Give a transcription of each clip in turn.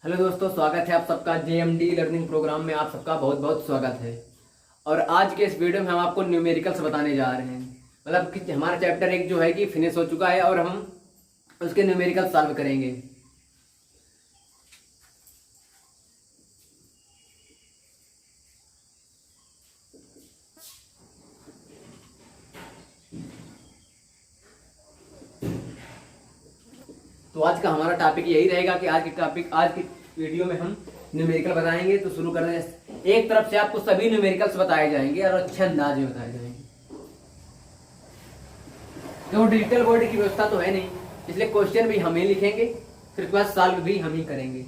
Hello दोस्तों, स्वागत है आप सबका जेएमडी लर्निंग प्रोग्राम में। आप सबका बहुत बहुत स्वागत है। और आज के इस वीडियो में हम आपको न्यूमेरिकल्स बताने जा रहे हैं। मतलब कि हमारा चैप्टर 1 जो है कि फिनिश हो चुका है और हम उसके न्यूमेरिकल सॉल्व करेंगे। तो आज का हमारा टॉपिक यही रहेगा कि आज की वीडियो में हम न्यूमेरिकल बताएंगे। तो शुरू कर रहे हैं। एक तरफ से आपको सभी न्यूमेरिकल्स बताए जाएंगे और अच्छे अंदाज में बताए जाएंगे। तो डिजिटल बोर्ड की व्यवस्था तो है नहीं, इसलिए क्वेश्चन भी हम ही लिखेंगे, फिर उसके बाद सॉल्व भी हम ही करेंगे।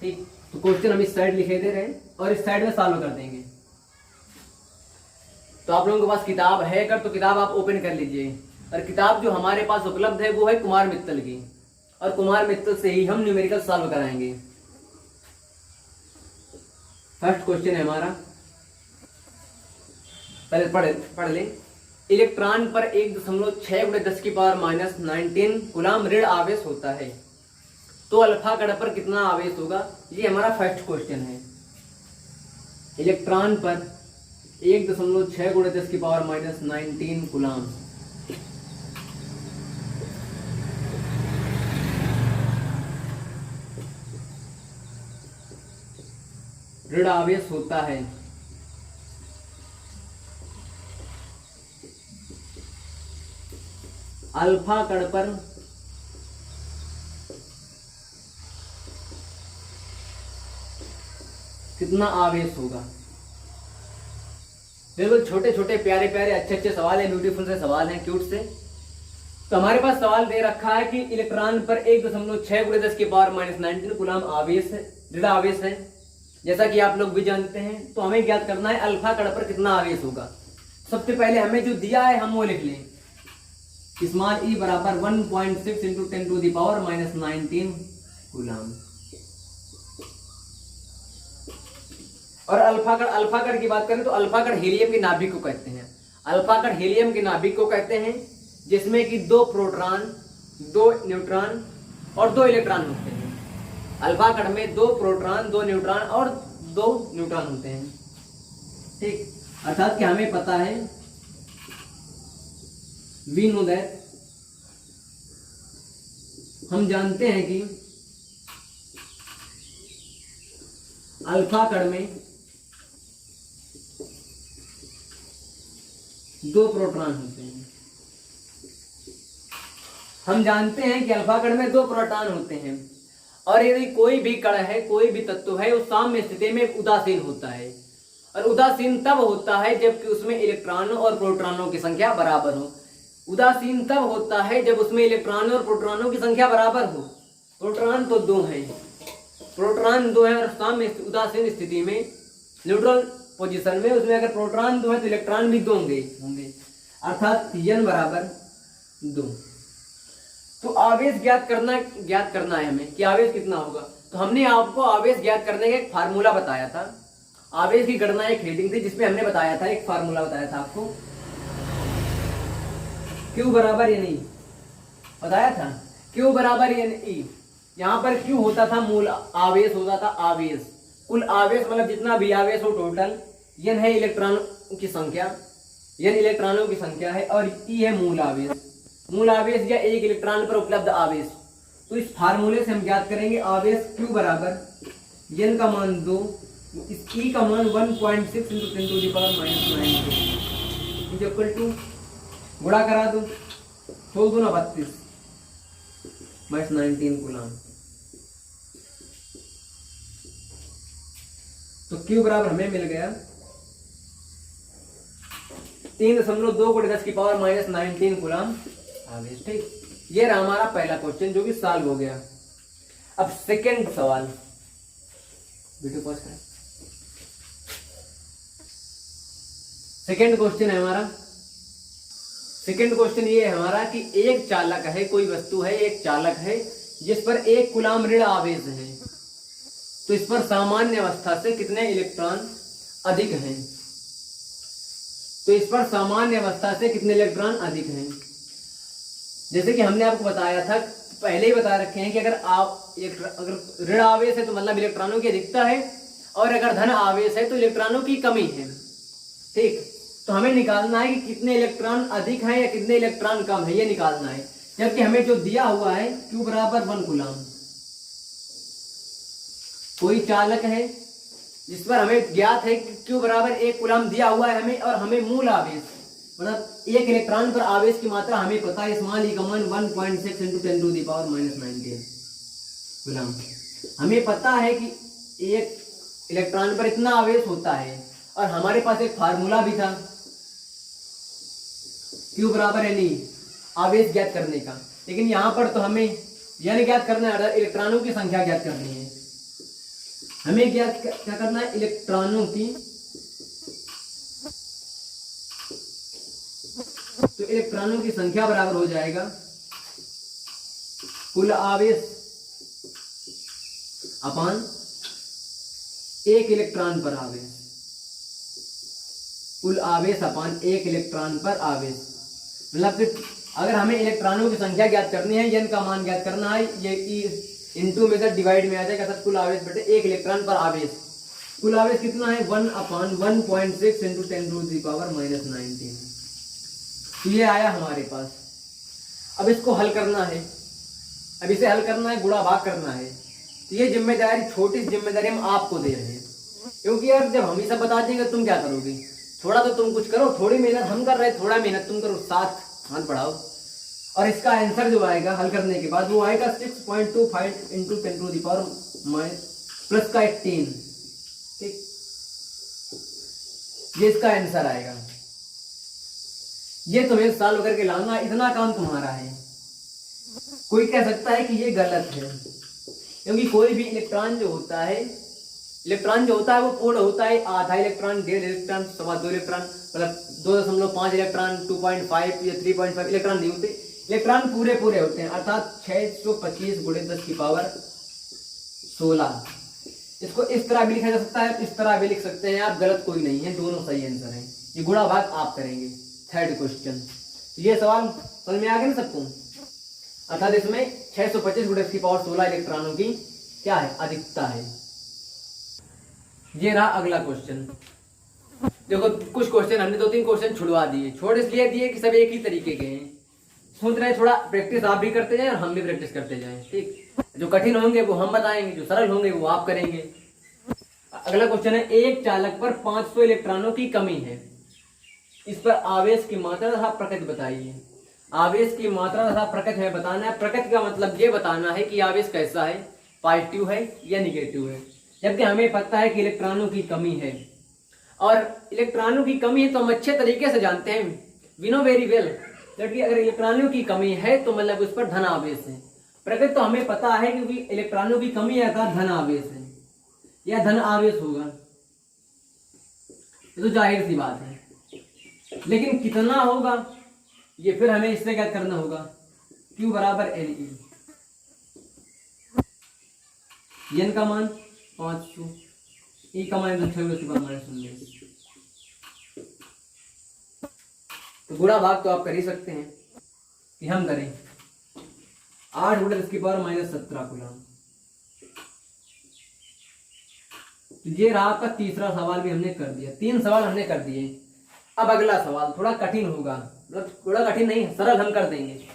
ठीक, तो क्वेश्चन हम इस साइड लिखे दे रहे हैं और इस साइड में सॉल्व कर देंगे। तो आप लोगों के पास किताब है अगर तो किताब आप ओपन कर लीजिए। और किताब जो हमारे पास उपलब्ध है वो है कुमार मित्तल की, और कुमार मित्तल से ही हम न्यूमेरिकल सॉल्व कराएंगे। फर्स्ट क्वेश्चन है हमारा, पहले पढ़ लें। इलेक्ट्रॉन पर 1.6 × 10⁻⁻19 कूलम ऋण आवेश होता है, तो अल्फा कण पर कितना आवेश होगा? ये हमारा फर्स्ट क्वेश्चन है। इलेक्ट्रॉन पर 1.6 × 10⁻⁻19 कूलम ऋण आवेश होता है, अल्फा कण पर कितना आवेश होगा? बिल्कुल छोटे छोटे प्यारे प्यारे अच्छे अच्छे सवाल है, ब्यूटीफुल से सवाल हैं, क्यूट से। तो हमारे पास सवाल दे रखा है कि इलेक्ट्रॉन पर 1.6 × 10⁻⁻19 कूलम आवेश है, ऋण आवेश है, जैसा कि आप लोग भी जानते हैं। तो हमें ज्ञात करना है अल्फा कण पर कितना आवेश होगा। सबसे पहले हमें जो दिया है हम वो लिख लें। स्मॉल ई बराबर 1.6 × 10⁻⁻19 कूलम। और अल्फा कण की बात करें तो अल्फा कण हीलियम के नाभिक को कहते हैं। अल्फा कण हीलियम के नाभिक को कहते हैं, जिसमें कि 2 प्रोटॉन, 2 न्यूट्रॉन और 2 इलेक्ट्रॉन होते हैं। अल्फा कण में 2 प्रोटॉन, 2 न्यूट्रॉन और 2 न्यूट्रॉन होते हैं। ठीक, अर्थात कि हमें पता है, वी नो दैट, हम जानते हैं कि अल्फा कण में 2 प्रोटॉन होते हैं। हम जानते हैं कि अल्फा कण में 2 प्रोटॉन होते हैं। और यदि कोई भी कण है, कोई भी तत्व है, वो साम्य स्थिति में उदासीन होता है। और उदासीन तब होता है जबकि उसमें इलेक्ट्रॉनों और प्रोटॉनों की संख्या बराबर हो। उदासीन तब होता है जब उसमें इलेक्ट्रॉनों और प्रोटॉनों की संख्या बराबर हो। प्रोटॉन तो 2 हैं, प्रोटॉन 2 हैं, और साम्य उदासीन स्थिति में, न्यूट्रल पोजीशन में, उसमें अगर प्रोटॉन 2 है तो इलेक्ट्रॉन भी 2 होंगे, अर्थात n बराबर 2। तो आवेश ज्ञात करना है हमें कि आवेश कितना होगा। तो हमने आपको आवेश ज्ञात करने का एक फार्मूला बताया था। आवेश की गणना एक हेडिंग थी जिसमें हमने बताया था, एक फार्मूला बताया था आपको, Q बराबर एन ई बताया था। Q बराबर एन ई, यहाँ पर Q होता था मूल आवेश, होता था आवेश, कुल आवेश, मतलब जितना भी आवेश हो टोटल। n है इलेक्ट्रॉनों की संख्या, n इलेक्ट्रॉनों की संख्या है, और E है मूल आवेश। मूल आवेश या एक इलेक्ट्रॉन पर उपलब्ध आवेश। तो इस फार्मूले से हम ज्ञात करेंगे आवेश Q बराबर n का मान 2, इस E का मान 1.6 × 10⁻⁻19 इक्वल टू, गुणा करा दो, 16 दूना 32 -19 कूलम। तो Q बराबर हमें मिल गया 3.2 × 10⁻⁻19 कूलम आवेश। ठीक, ये रहा हमारा पहला क्वेश्चन जो कि सॉल्व हो गया। अब सेकंड सवाल, वीडियो पॉज करें। सेकंड क्वेश्चन है हमारा, सेकंड क्वेश्चन ये है हमारा कि एक चालक है, कोई वस्तु है, एक चालक है जिस पर 1 कूलम ऋण आवेश है, तो इस पर सामान्य अवस्था से कितने इलेक्ट्रॉन अधिक हैं? तो इस पर सामान्य अवस्था से कितने इलेक्ट्रॉन अधिक हैं? जैसे कि हमने आपको बताया था पहले ही बता रखे हैं कि अगर अगर ऋण आवेश है तो मतलब इलेक्ट्रॉनों की अधिकता है, और अगर धन आवेश है तो इलेक्ट्रॉनों की कमी है। ठीक, तो हमें निकालना है कि कितने इलेक्ट्रॉन अधिक हैं या कितने इलेक्ट्रॉन कम है, ये निकालना है। जबकि हमें जो दिया हुआ है Q बराबर 1 कूलम, कोई चालक है जिस पर हमें ज्ञात है कि Q बराबर 1 कूलम दिया हुआ है हमें, और हमें मूल आवेश मतलब एक इलेक्ट्रॉन पर आवेश की मात्रा हमें पता है, स्मॉल ई कॉमन 1.6 × 10⁻⁻⁹ कूलम। हमें पता है कि एक इलेक्ट्रॉन पर इतना आवेश होता है, और हमारे पास एक फार्मूला भी था Q बराबर NE आवेश ज्ञात करने का। लेकिन यहाँ पर तो हमें यह ज्ञात करना है, इलेक्ट्रॉनों की संख्या ज्ञात करनी है। हमें ज्ञात क्या करना है, इलेक्ट्रॉनों की। तो इलेक्ट्रॉनों की संख्या बराबर हो जाएगा कुल आवेश अपान एक इलेक्ट्रॉन पर आवेश, कुल आवेश अपान एक इलेक्ट्रॉन पर आवेश। मतलब कि अगर हमें इलेक्ट्रॉनों की संख्या ज्ञात करनी है, n का मान ज्ञात करना है, ये E इंटू में से डिवाइड में आ जाएगा, अर्थात कुल आवेश बटे एक इलेक्ट्रॉन पर आवेश। कुल आवेश कितना है 1/1.6 × 10⁻⁻⁹। तो ये आया हमारे पास। अब इसको हल करना है, अब इसे हल करना है, गुणा भाग करना है। तो ये जिम्मेदारी, छोटी जिम्मेदारी हम आपको दे रहे हैं, क्योंकि यार जब हम ही सब बता देंगे तुम क्या करोगे। थोड़ा तो तुम कुछ करो, थोड़ी मेहनत हम कर रहे हैं, थोड़ा मेहनत तुम करो, साथ हाथ बढ़ाओ। और इसका आंसर जो आएगा हल करने के बाद वो आएगा 6.25 × 10⁻+18। ठीक, ये इसका आंसर आएगा। ये तुम्हें सॉल्व करके लाना, इतना काम तुम्हारा है। कोई कह सकता है कि ये गलत है, क्योंकि कोई भी इलेक्ट्रॉन जो होता है वो पूर्ण होता है। आधा इलेक्ट्रॉन, 1.5 इलेक्ट्रॉन, 2.25 इलेक्ट्रॉन, मतलब 2.5 इलेक्ट्रॉन, 2.5 या 3.5 इलेक्ट्रॉन नहीं होते। इलेक्ट्रॉन पूरे होते हैं, अर्थात 625 × 10⁻16। इसको इस तरह भी लिखा जा सकता है, इस तरह भी लिख सकते हैं आप, गलत कोई नहीं है, दोनों सही आंसर है। ये गुणा भाग आप करेंगे। थर्ड क्वेश्चन, ये सवाल समझ में आ गया ना सबको? अर्थात इसमें 625 × 10⁻16 इलेक्ट्रॉनों की क्या है, अधिकता है। ये रहा अगला क्वेश्चन। देखो कुछ क्वेश्चन हमने 2-3 क्वेश्चन छुड़वा दिए, छोड़ इसलिए दिए कि सब एक ही तरीके के हैं। सोच रहे थोड़ा प्रैक्टिस आप भी करते जाएं और हम भी प्रैक्टिस करते जाएं। ठीक, जो कठिन होंगे वो हम बताएंगे, जो सरल होंगे वो आप करेंगे। अगला क्वेश्चन है, एक चालक पर 500 इलेक्ट्रॉनों की कमी है, इस पर आवेश की मात्रा तथा प्रकृति बताइए। आवेश की मात्रा तथा प्रकृति हमें बताना है। प्रकृति का मतलब ये बताना है कि आवेश कैसा है, पॉजिटिव है या निगेटिव है। जबकि हमें पता है कि इलेक्ट्रॉनों की कमी है, और इलेक्ट्रॉनों की कमी है तो हम अच्छे तरीके से जानते हैं, वी नो वेरी वेल, जबकि अगर इलेक्ट्रॉनों की कमी है तो मतलब उस पर धन आवेश है। प्रकृति तो हमें पता है क्योंकि इलेक्ट्रॉनों की कमी है अर्थात धन आवेश है या धन आवेश होगा, ये तो जाहिर सी बात है। लेकिन कितना होगा ये फिर हमें इससे क्या करना होगा, Q बराबर NE, n का मान 500, E का मान 6 तो गुणा भाग तो आप कर ही सकते हैं कि हम करें 8 × 10⁻17 कूलम। ये रहा आपका तीसरा सवाल भी हमने कर दिया, 3 सवाल हमने कर दिए। अब अगला सवाल थोड़ा कठिन होगा, मतलब थोड़ा कठिन नहीं, सरल हम कर देंगे।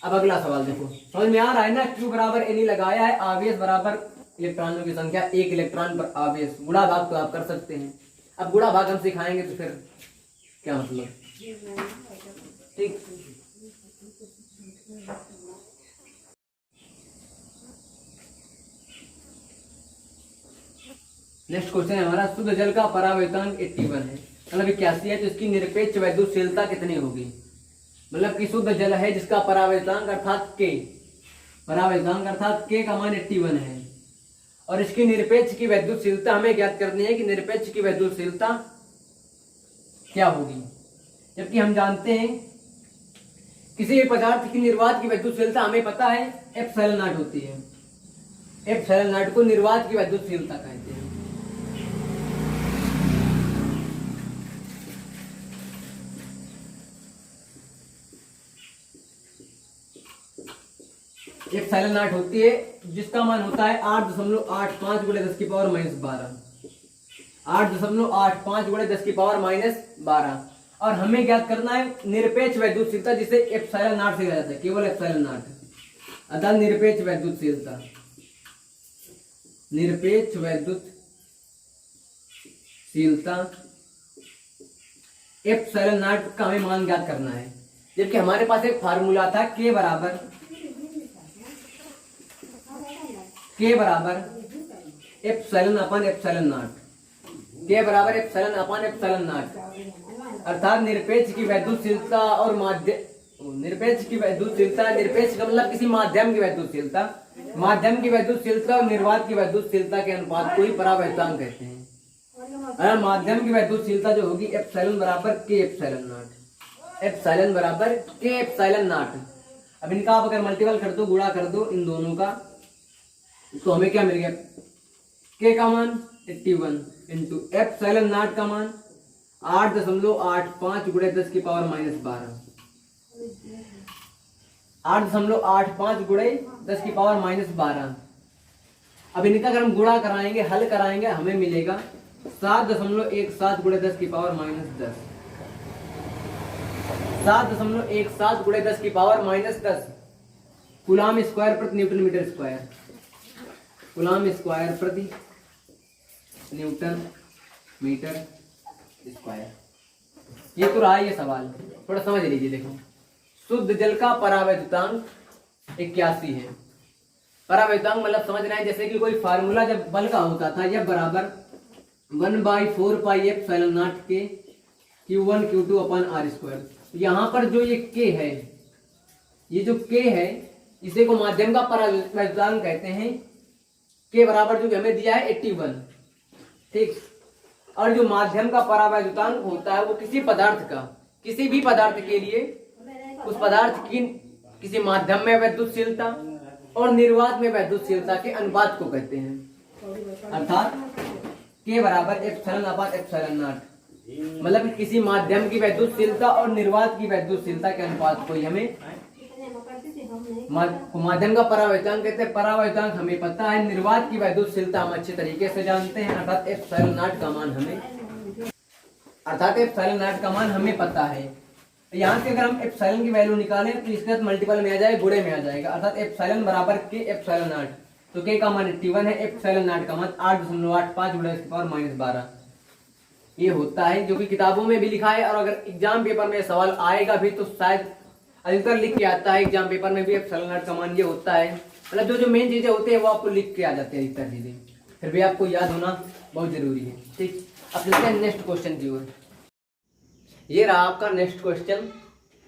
अब अगला सवाल देखो, समझ में आ रहा है ना? Q बराबर NE लगाया है, आवेश बराबर इलेक्ट्रॉनों की संख्या, एक इलेक्ट्रॉन पर आवेश। गुणा भाग तो आप कर सकते हैं। अब गुणा भाग हम सिखाएंगे तो फिर क्या मतलब, ठीक। नेक्स्ट क्वेश्चन है हमारा, शुद्ध जल का परावर्तनांक 81 है, मतलब 81 है, तो इसकी निरपेक्ष वैद्युतशीलता कितनी होगी? मतलब कि शुद्ध जल है जिसका परावर्तनांक अर्थात K, परावर्तनांक अर्थात K का मान 81 है, और इसकी निरपेक्ष की वैद्युतशीलता हमें ज्ञात करनी है कि निरपेक्ष की वैद्युतशीलता क्या होगी। जबकि हम जानते हैं किसी भी पदार्थ की निर्वात की वैद्युतशीलता हमें पता है ε0 होती है। ε0 को निर्वात की वैद्युतशीलता कहते हैं। एप्सिलॉन नॉट होती है, जिसका मान होता है 8.85 गुणे 10 की पावर -12, 8.85 गुणे 10 की पावर -12। और हमें ज्ञात करना है निरपेक्ष वैद्युतशीलता, जिसे एप्सिलॉन नॉट से जाता है, केवल एप्सिलॉन नॉट, अर्थात निरपेक्ष वैद्युतशीलता, निरपेक्ष वैद्युतशीलता एप्सिलॉन नॉट का हमें मान ज्ञात करना है। जबकि हमारे पास एक फार्मूला था K बराबर epsilon upon epsilon not, K बराबर एप्सिलॉन अपन एप्सिलॉन नॉट, अर्थात निरपेक्ष की वैद्युतशीलता और निरपेक्ष की वैद्युतशीलता, निरपेक्ष का मतलब किसी माध्यम की वैद्युतशीलता, माध्यम की वैद्युतशीलता और निर्वात की वैद्युतशीलता के अनुपात को ही परावैद्युतांक कहते हैं। माध्यम की वैद्युतशीलता जो होगी एप्सिलॉन बराबर K एप्सिलॉन नॉट, एप्सिलॉन बराबर K एप्सिलॉन नॉट। अब इनका आप अगर मल्टीपल कर दो, गुणा कर दो इन दोनों का, तो हमें क्या मिल गया, K का मान 81 इंटू एप्सिलॉन नॉट का मान 8.85 गुणे 10 की पावर -12, 8.85 गुणे 10 की पावर -12। अब इनका अगर हम गुणा कराएंगे, हल कराएंगे, हमें मिलेगा 7.17 गुणे 10 की पावर -10, 7.17 गुणे 10 की पावर -10 कूलाम स्क्वायर प्रति newton metre square, coulomb square प्रति न्यूटन मीटर स्क्वायर। ये तो रहा ये सवाल, थोड़ा समझ लीजिए। देखो, शुद्ध जल का परावैद्युतांक 81 है। परावैद्युतांक मतलब समझ रहे हैं, जैसे कि कोई फार्मूला जब बल का होता था, यह बराबर 1/4 पाई एप्सिलॉन नॉट के Q1 Q2 अपन r²। यहाँ पर जो ये K है, ये जो K है, इसे को माध्यम का परावैद्युतांक कहते हैं। K बराबर जो हमें दिया है 81, ठीक। और जो माध्यम का परावैद्युतांक होता है वो किसी पदार्थ का, किसी भी पदार्थ के लिए उस पदार्थ की किसी माध्यम में वैद्युतशीलता और निर्वात में वैद्युतशीलता के अनुपात को कहते हैं। अर्थात K बराबर एप्सिलॉन अपॉन एप्सिलॉन नॉट, मतलब किसी माध्यम की वैद्युतशीलता और निर्वात की वैद्युतशीलता के अनुपात को ही हमें माध्यम का परावैद्युतांक कहते हैं। परावैद्युतांक हमें पता है, निर्वात की वैद्युतशीलता हम अच्छे तरीके से जानते हैं, अर्थात एप्सिलॉन नॉट का मान हमें पता है। यहाँ से अगर हम एप्सिलॉन की वैल्यू निकालें तो इसके साथ मल्टीपल में आ जाएगा, गुणे में आ जाएगा, अर्थात एप्सिलॉन बराबर K एप्सिलॉन नॉट। तो K का मान 81 है, एप्सिलॉन नॉट का मान 8.85 गुणे 10 की पावर -12 ये होता है, जो कि किताबों में भी लिखा है। और अगर एग्जाम पेपर में सवाल आएगा भी तो शायद अधिकतर लिख के आता है एग्जाम पेपर में भी, एप्सिलॉन नॉट का मान ये होता है। मतलब जो मेन चीजें होती है वो आपको लिख के आ जाते हैं अधिकतर चीजें, फिर भी आपको याद होना बहुत जरूरी है, ठीक। अब चलते हैं नेक्स्ट क्वेश्चन की ओर। ये रहा आपका नेक्स्ट क्वेश्चन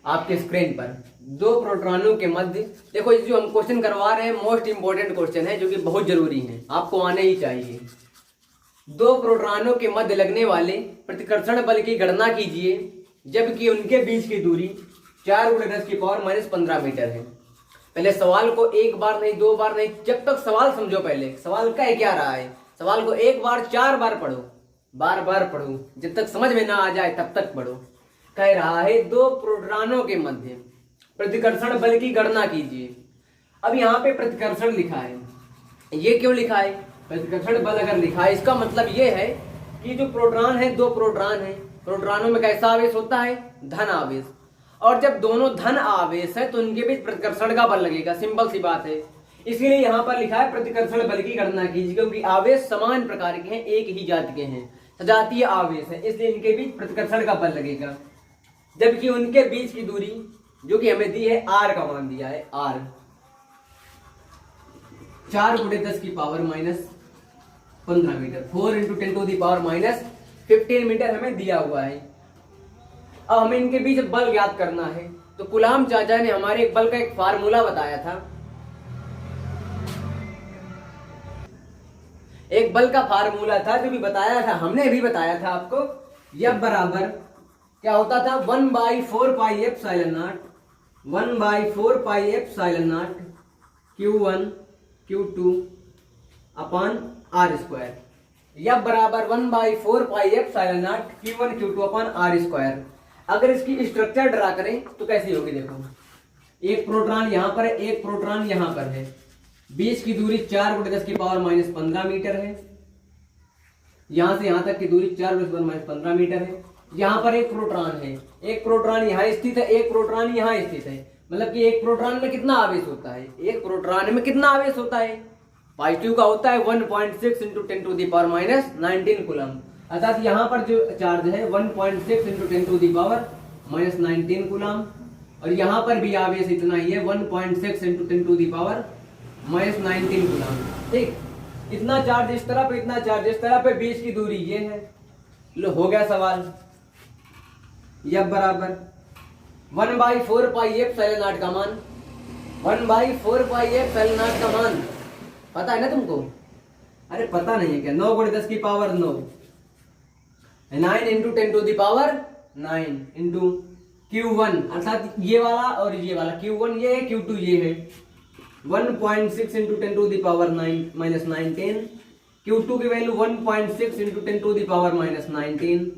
आपके स्क्रीन पर। दो प्रोटॉनों के मध्य, देखो जो हम क्वेश्चन करवा रहे हैं मोस्ट इंपोर्टेंट क्वेश्चन है, जो कि बहुत जरूरी है, आपको आने ही चाहिए। दो प्रोटॉनों के मध्य लगने वाले प्रतिकर्षण बल की गणना कीजिए जबकि उनके बीच की दूरी 4 × 10 की पावर -15 मीटर है। पहले सवाल को एक बार नहीं, दो बार नहीं, जब तक सवाल समझो, पहले सवाल का क्या रहा है, सवाल को एक बार 4 बार पढ़ो, बार बार पढ़ो, जब तक समझ में ना आ जाए तब तक पढ़ो। कह रहा है दो प्रोटॉनों के मध्य प्रतिकर्षण बल की गणना कीजिए। अब यहाँ पे प्रतिकर्षण लिखा है, ये क्यों लिखा है? प्रतिकर्षण बल अगर लिखा है इसका मतलब ये है कि जो प्रोटॉन है, दो प्रोटॉन है, प्रोटॉनों में कैसा आवेश होता है? धन आवेश। और जब दोनों धन आवेश है तो उनके बीच प्रतिकर्षण का बल लगेगा, सिंपल सी बात है। इसीलिए यहाँ पर लिखा है प्रतिकर्षण बल की गणना कीजिए, क्योंकि आवेश समान प्रकार के हैं, एक ही जाति के हैं, सजातीय आवेश है, इसलिए इनके बीच प्रतिकर्षण का बल लगेगा। जबकि उनके बीच की दूरी जो कि हमें दी है, r का मान दिया है, r 4 × 10 की पावर -15 मीटर, 4 × 10⁻⁻15 मीटर हमें दिया हुआ है। अब हमें इनके बीच बल ज्ञात करना है, तो कूलाम चाचा ने हमारे एक बल का एक फार्मूला बताया था, एक बल का फार्मूला था जो भी बताया था, हमने भी बताया था आपको। यह बराबर क्या होता था? 1/4 pi epsilon not, 1/4 pi epsilon not Q1 Q2 upon r²। यह बराबर 1/4 pi epsilon not Q1 Q2 upon r²। अगर इसकी स्ट्रक्चर ड्रा करें तो कैसी होगी? देखो, एक प्रोटॉन यहाँ पर है, एक प्रोटॉन यहाँ पर है, बीच की दूरी 4 × 10⁻15 मीटर है। यहां से यहां तक की दूरी 4 × 10⁻15 मीटर है। यहाँ पर एक प्रोटॉन है, एक प्रोटॉन यहाँ स्थित है, एक प्रोटॉन यहाँ स्थित है। मतलब कि एक प्रोटॉन में कितना आवेश होता है, एक प्रोटॉन में कितना आवेश होता है, पॉजिटिव का होता है 1.6 × 10⁻19 कूलम। अर्थात यहाँ पर जो चार्ज है 1.6 × 10⁻19 कूलम, और यहाँ पर भी आवेश इतना ही है 1.6 × 10⁻19 कूलम। ठीक, इतना चार्ज इस तरफ, इतना चार्ज इस तरफ है, बीच की दूरी ये है। लो हो गया सवाल। यह बराबर 1/4 पाई एप्सिलॉन नॉट का मान, 1/4 पाई एप्सिलॉन नॉट का मान पता है ना तुमको? अरे पता नहीं है क्या? 9 × 10⁹ 9 × 10⁹ इंटू Q1, अर्थात ये वाला और ये वाला, Q1 ये है, Q2 ये है। 1.6 × 10⁻19 Q2 की वैल्यू 1.6 × 10⁻19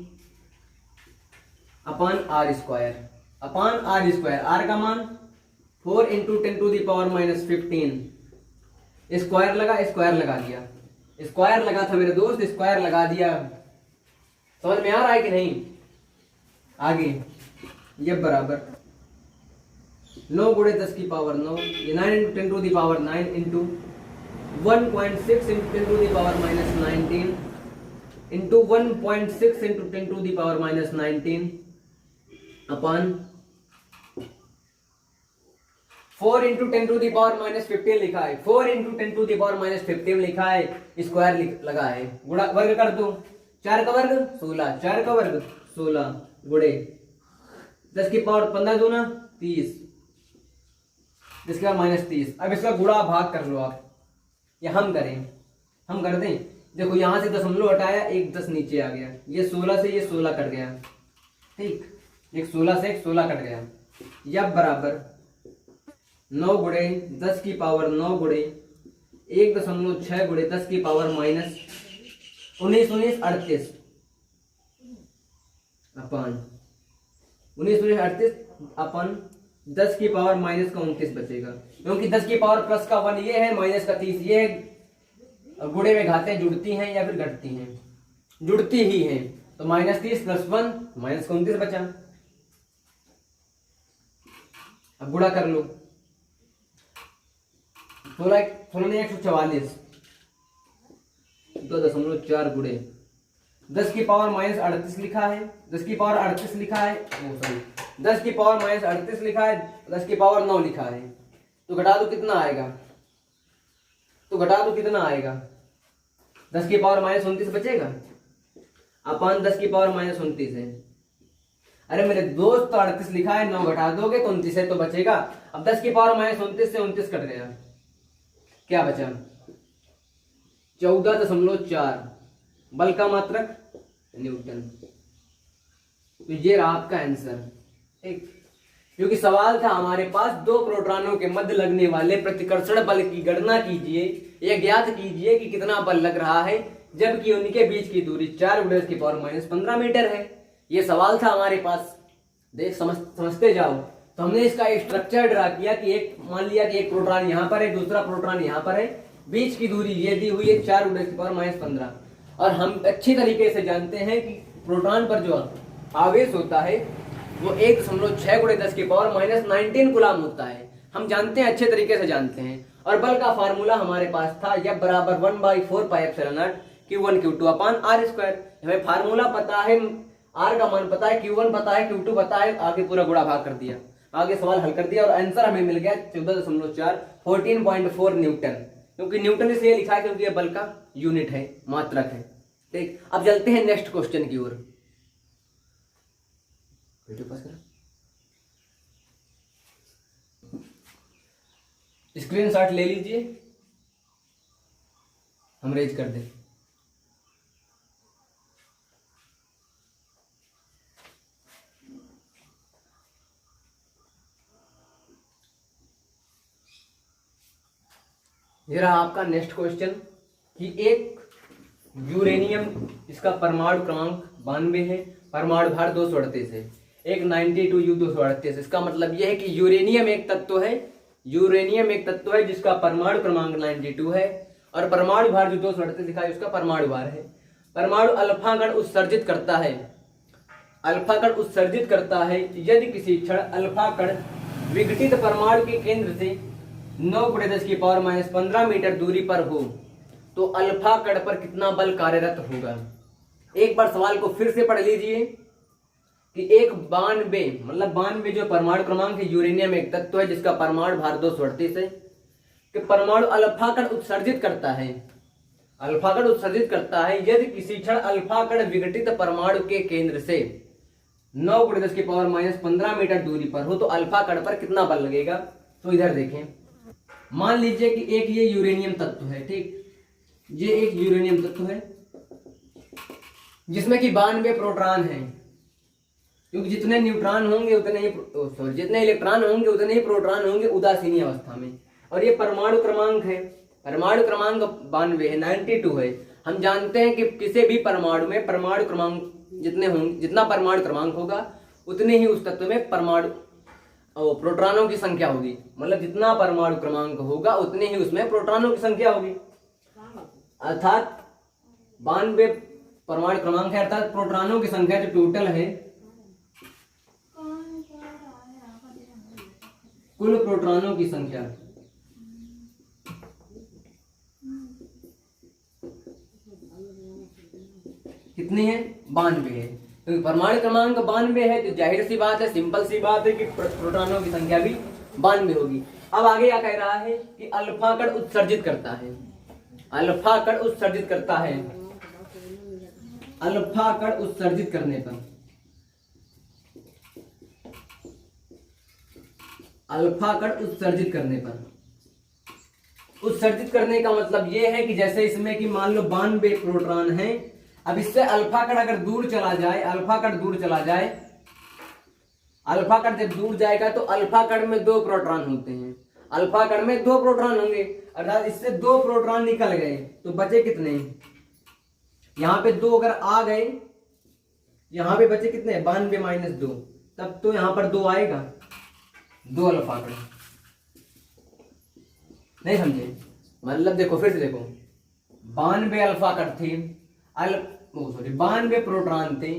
अपॉन r², r का मान 4 × 10⁻15। स्क्वायर लगा दिया, स्क्वायर लगा था मेरे दोस्त, स्क्वायर लगा दिया। समझ में आ रहा है कि नहीं? आगे ये बराबर 9 × 10⁹ ये 9 × 10⁹ इंटू 1.6 × 10⁻19 इंटू 1.6 × 10⁻19 अपॉन 4 × 10⁻15 लिखा है, 4 × 10⁻15 लिखा है, स्क्वायर लगा है, गुणा वर्ग कर दो, 4 का वर्ग 16, 4 का वर्ग 16 गुणे 10⁻15 दूना 30, इसके बाद -30। अब इसका गुणा भाग कर लो आप, या हम कर दें। देखो यहां से दशमलव हटाया, एक 10 नीचे आ गया, ये 16 से ये 16 कट गया। ठीक, एक 16 से एक 16 कट गया। यह बराबर 9 × 10⁻9 गुणे 1.6 गुणे 10⁻−19 38 अपन 19 अपन 10⁻−29 बचेगा, क्योंकि 10⁻+ का 1 ये है, माइनस का 30 ये है। गुणे में घातें जुड़ती हैं या फिर घटती हैं? जुड़ती ही हैं, तो -30 + 1 -29 बचा। अब गुणा कर लो, 16 ने 144, 2.4 गुणे 10⁻−38 लिखा है, 10⁻38 लिखा है, 10⁻−38 लिखा है, 10⁻9 लिखा है। तो घटा दो कितना आएगा, 10⁻−29 बचेगा अपन 10⁻−29 है। अरे मेरे दोस्त, तो 38 लिखा है, 9 घटा दोगे तो 29 है, तो बचेगा। अब 10⁻−29 से 29 कट गया, क्या बचा? 14.4 बल का मात्रक न्यूटन। तो ये रहा आपका आंसर। ठीक, क्योंकि सवाल था हमारे पास, दो प्रोटॉनों के मध्य लगने वाले प्रतिकर्षण बल की गणना कीजिए, यह ज्ञात कीजिए कि कितना बल लग रहा है, जबकि उनके बीच की दूरी 4 × 10⁻−15 मीटर है। ये सवाल था हमारे पास। देख समझते जाओ। तो हमने इसका एक स्ट्रक्चर ड्रा किया कि एक, मान लिया कि एक प्रोटॉन यहाँ पर है, दूसरा प्रोटॉन यहाँ पर है, बीच की दूरी ये दी हुई है 4 × 10⁻15। और हम अच्छी तरीके से जानते हैं कि प्रोटॉन पर जो आवेश होता है वो 1.6 × 10⁻−19 कूलम होता है। हम जानते हैं, अच्छे तरीके से जानते हैं। और बल का फार्मूला हमारे पास था, यह बराबर 1/4 pi epsilon not Q1 Q2 upon r²। हमें फार्मूला पता है, r का मान पता है, Q1 पता है, Q2 पता है, आगे पूरा गुणा भाग कर दिया, आगे सवाल हल कर दिया, और आंसर हमें मिल गया 14.4 14.4 न्यूटन। क्योंकि न्यूटन इसलिए लिखा है क्योंकि यह बल का यूनिट है, मात्रक है। ठीक, अब चलते हैं नेक्स्ट क्वेश्चन की ओर। स्क्रीनशॉट ले लीजिए, हम रेज कर दें। ये रहा आपका नेक्स्ट क्वेश्चन कि एक यूरेनियम, इसका परमाणु क्रमांक 92 है, परमाणु भार 238 है। एक 92U238। इसका मतलब यह है कि यूरेनियम एक तत्व है, यूरेनियम एक तत्व है जिसका परमाणु क्रमांक 92 है, और परमाणु भार जो 238 लिखा है उसका परमाणु भार है। परमाणु अल्फा कण उत्सर्जित करता है, अल्फा कण उत्सर्जित करता है यदि किसी क्षण अल्फा कण विघटित परमाणु के केंद्र से 9×10⁻15 मीटर दूरी पर हो तो अल्फा कण पर कितना बल कार्यरत होगा। एक बार सवाल को फिर से पढ़ लीजिए कि एक 92 मतलब 92 जो परमाणु क्रमांक है, यूरेनियम एक तत्व है जिसका परमाणु भार 238 है, कि परमाणु अल्फा कण उत्सर्जित करता है, अल्फा कण उत्सर्जित करता है यदि किसी क्षण अल्फा कण विघटित परमाणु के केंद्र से 9×10⁻15 मीटर दूरी पर हो तो अल्फा कण पर कितना बल लगेगा। तो इधर देखें, मान लीजिए कि एक ये यूरेनियम तत्व है, ठीक, ये एक यूरेनियम तत्व है जिसमें कि 92 प्रोटॉन हैं, क्योंकि जितने न्यूट्रॉन होंगे उतने ही जितने इलेक्ट्रॉन होंगे उतने ही प्रोटॉन होंगे उदासीनी अवस्था में। और ये परमाणु क्रमांक है, परमाणु क्रमांक 92 है, 92 है। हम जानते हैं कि किसी भी परमाणु में परमाणु क्रमांक जितने होंगे, जितना परमाणु क्रमांक होगा उतने ही उस तत्व में परमाणु प्रोटॉनों की संख्या होगी, मतलब जितना परमाणु क्रमांक होगा उतने ही उसमें प्रोटॉनों की संख्या होगी। अर्थात 92 परमाणु क्रमांक है, अर्थात प्रोटॉनों की संख्या जो टोटल है, कुल प्रोटॉनों की संख्या कितनी है, 92 है। क्योंकि परमाणु क्रमांक 92 है तो जाहिर सी बात है, सिंपल सी बात है कि प्रोटॉनों की संख्या भी 92 होगी। अब आगे क्या कह रहा है कि अल्फा कण उत्सर्जित करता है, अल्फा कण उत्सर्जित करता है, अल्फा कण उत्सर्जित करने पर, अल्फा कण उत्सर्जित करने पर, उत्सर्जित करने का मतलब यह है कि जैसे इसमें कि मान लो 92 प्रोटॉन हैं, अब इससे अल्फा कण अगर दूर चला जाए, अल्फा कण दूर चला जाए, अल्फा कण जब दूर जाएगा तो अल्फा कण में 2 प्रोटॉन होते हैं, अल्फा कण में 2 प्रोटॉन होंगे, अर्थात इससे 2 प्रोटॉन निकल गए तो बचे कितने, यहां पे 2 अगर आ गए, यहां पे बचे कितने 92 - 2, तब तो यहां पर 2 आएगा, 2 अल्फा कण। नहीं समझे, मतलब देखो फिर से देखो, 92 अल्फा कण थे, 92 प्रोटॉन थे,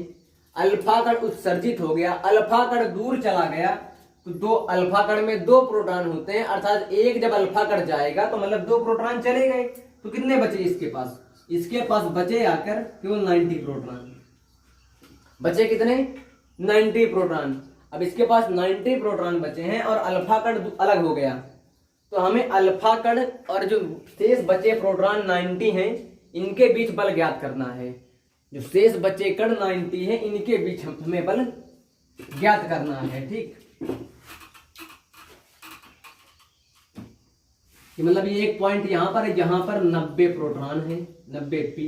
अल्फा कण उत्सर्जित हो गया, अल्फा कण दूर चला गया तो 2 अल्फा कण में 2 प्रोटॉन होते हैं, अर्थात एक जब अल्फा कण जाएगा तो मतलब 2 प्रोटॉन चले गए, तो कितने बचे इसके पास, इसके पास बचे आकर केवल 90 प्रोटॉन, बचे कितने 90 प्रोटॉन। अब इसके पास 90 प्रोटॉन बचे हैं और अल्फा कण अलग हो गया, तो हमें अल्फा कण और जो शेष बचे प्रोटॉन 90 हैं इनके बीच बल ज्ञात करना है, जो शेष बचे कण 90 हैं इनके बीच हमें बल ज्ञात करना है, ठीक। कि मतलब ये एक पॉइंट यहां पर है जहां पर 90 प्रोटॉन है, 90 पी,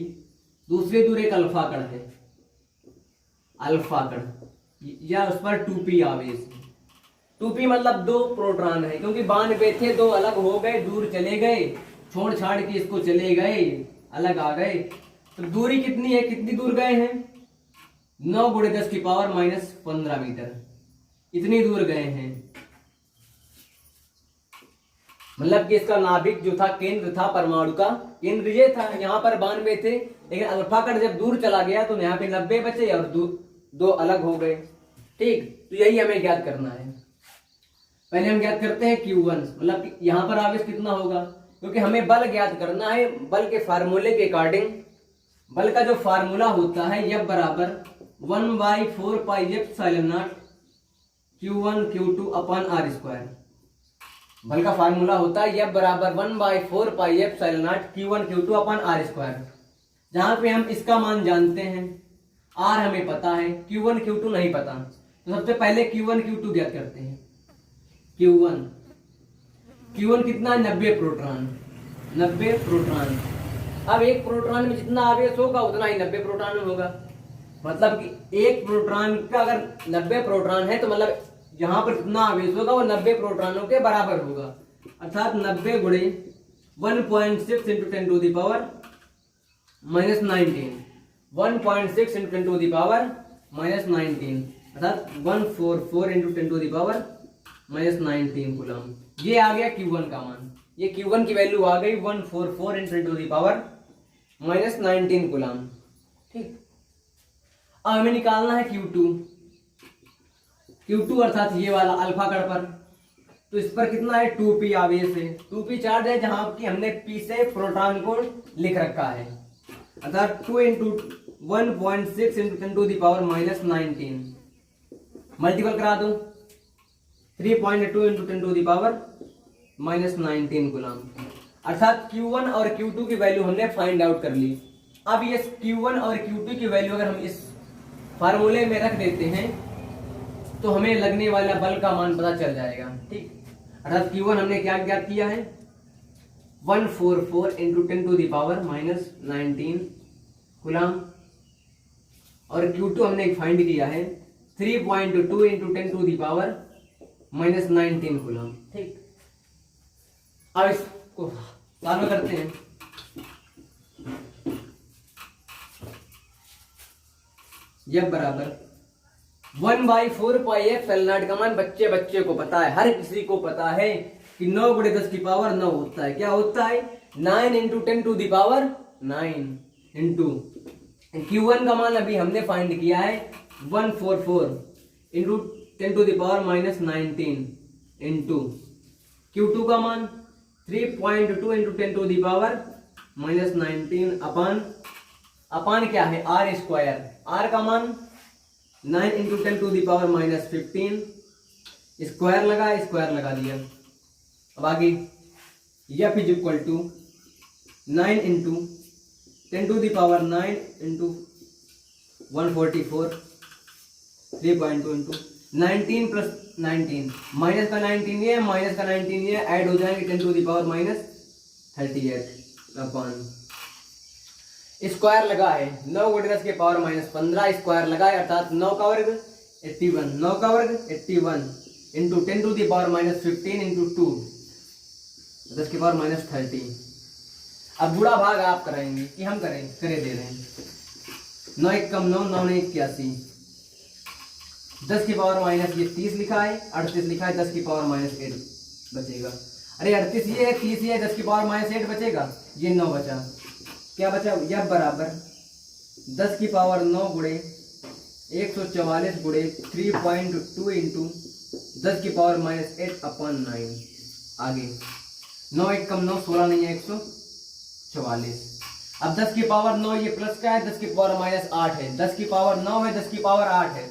दूसरी दूर एक अल्फा कण है, अल्फा कण या उस पर 2p आवेश, 2p मतलब 2 प्रोटॉन है, क्योंकि 92 थे, 2 अलग हो गए, दूर चले गए, छोड़ छाड़ के इसको चले गए, अलग आ गए, तो दूरी कितनी है, कितनी दूर गए हैं 9×10⁻15 मीटर, इतनी दूर गए हैं। मतलब कि इसका नाभिक जो था, केंद्र था परमाणु का, केंद्र ये था, यहाँ पर 92 थे, लेकिन अल्फा कण जब दूर चला गया तो यहाँ पे 90 बचे और 2 अलग हो गए, ठीक। तो यही हमें ज्ञात करना है। पहले हम ज्ञात करते हैं Q1, मतलब कि यहाँ पर आवेश कितना होगा, क्योंकि हमें बल ज्ञात करना है। बल के फार्मूले के अकॉर्डिंग, बल का जो फार्मूला होता है F बराबर 1/4πε0 Q1 Q2 अपन r²। बल का फार्मूला होता है F बराबर 1/4πε0 Q1 Q2 अपन r², जहां पे हम इसका मान जानते हैं, r हमें पता है, Q1 Q2 नहीं पता, तो सबसे पहले Q1 Q2 ज्ञात करते हैं। Q1 कितना है 90 प्रोटॉन, 90 प्रोटॉन। अब एक प्रोटॉन में जितना आवेश होगा उतना ही 90 प्रोटॉन होगा, मतलब कि एक प्रोटॉन का अगर 90 प्रोटॉन है तो मतलब यहाँ पर जितना आवेश होगा वो 90 प्रोटॉनों के बराबर होगा, अर्थात 90 गुणे 1.6 × 10⁻⁻19, 1.6 × 10⁻⁻19, अर्थात 144 इंटू 10⁻⁻19 कूलम। ये आ गया Q1 का मान, ये Q1 की वैल्यू आ गई 144 इंटू 10⁻⁻19 कूलम। ठीक, अब हमें निकालना है Q2 अर्थात ये वाला अल्फा कण पर। तो इस पर कितना है 2p आवेश है, 2p चार्ज है, जहां की हमने p से प्रोटॉन को लिख रखा है, अर्थात 2 इंटू 1.6 इंटू 10⁻⁻19 मल्टीपल करा दो 3.2 इंटू 10⁻⁻19 कूलम। अर्थात Q1 और Q2 की वैल्यू हमने फाइंड आउट कर ली। अब ये Q1 और Q2 की वैल्यू अगर हम इस फार्मूले में रख देते हैं तो हमें लगने वाला बल का मान पता चल जाएगा। ठीक, अर्थात Q1 हमने क्या ज्ञात किया है 144 इंटू 10⁻⁻19 कूलम, और Q2 हमने फाइंड किया है 3.2 इंटू 10⁻⁻19 कूलम। ठीक, अब इसको सॉल्व करते हैं। यह बराबर 1/4 पाई एप्सिलॉन का मान बच्चे को पता है, हर किसी को पता है कि 9 × 10⁹ होता है। क्या होता है 9 इंटू 10⁹ इंटू Q1 का मान अभी हमने फाइंड किया है 144 इंटू 10⁻⁻19 इंटू Q2 का मान 3.2 इंटू 10⁻⁻19 अपान क्या है r स्क्वायर, r का मान 9 इंटू 10⁻⁻15 स्क्वायर लगा दिया। अब आगे F is equal to 9 into 10⁻9 into 144 3.2 into 19 plus 19 minus का 19 ये माइनस का 19 ये ऐड हो जाएंगे 10⁻38 अपन स्क्वायर लगा है 9 × 10⁻15 स्क्वायर लगा है, अर्थात 9 का वर्ग 81 9 का वर्ग 81 इंटू 10⁻15 इंटू 2 10⁻30। अब बुरा भाग आप कराएंगे कि हम करे दे रहे हैं 9 1 कम 9 9 ने 81 10⁻30 लिखा है 38 लिखा है 10⁻8 बचेगा। अरे 38 ये है 30 ये 10⁻8 बचेगा, ये 9 बचा, क्या बचा यह बराबर 10⁻9 गुणे 144 गुणे 3.2 इंटू 10⁻8 अपन 9। आगे 9 1 कम 9 16 नहीं है 144। अब 10⁻9 ये प्लस का है 10⁻8 है 10⁻9 है 10⁻8 है,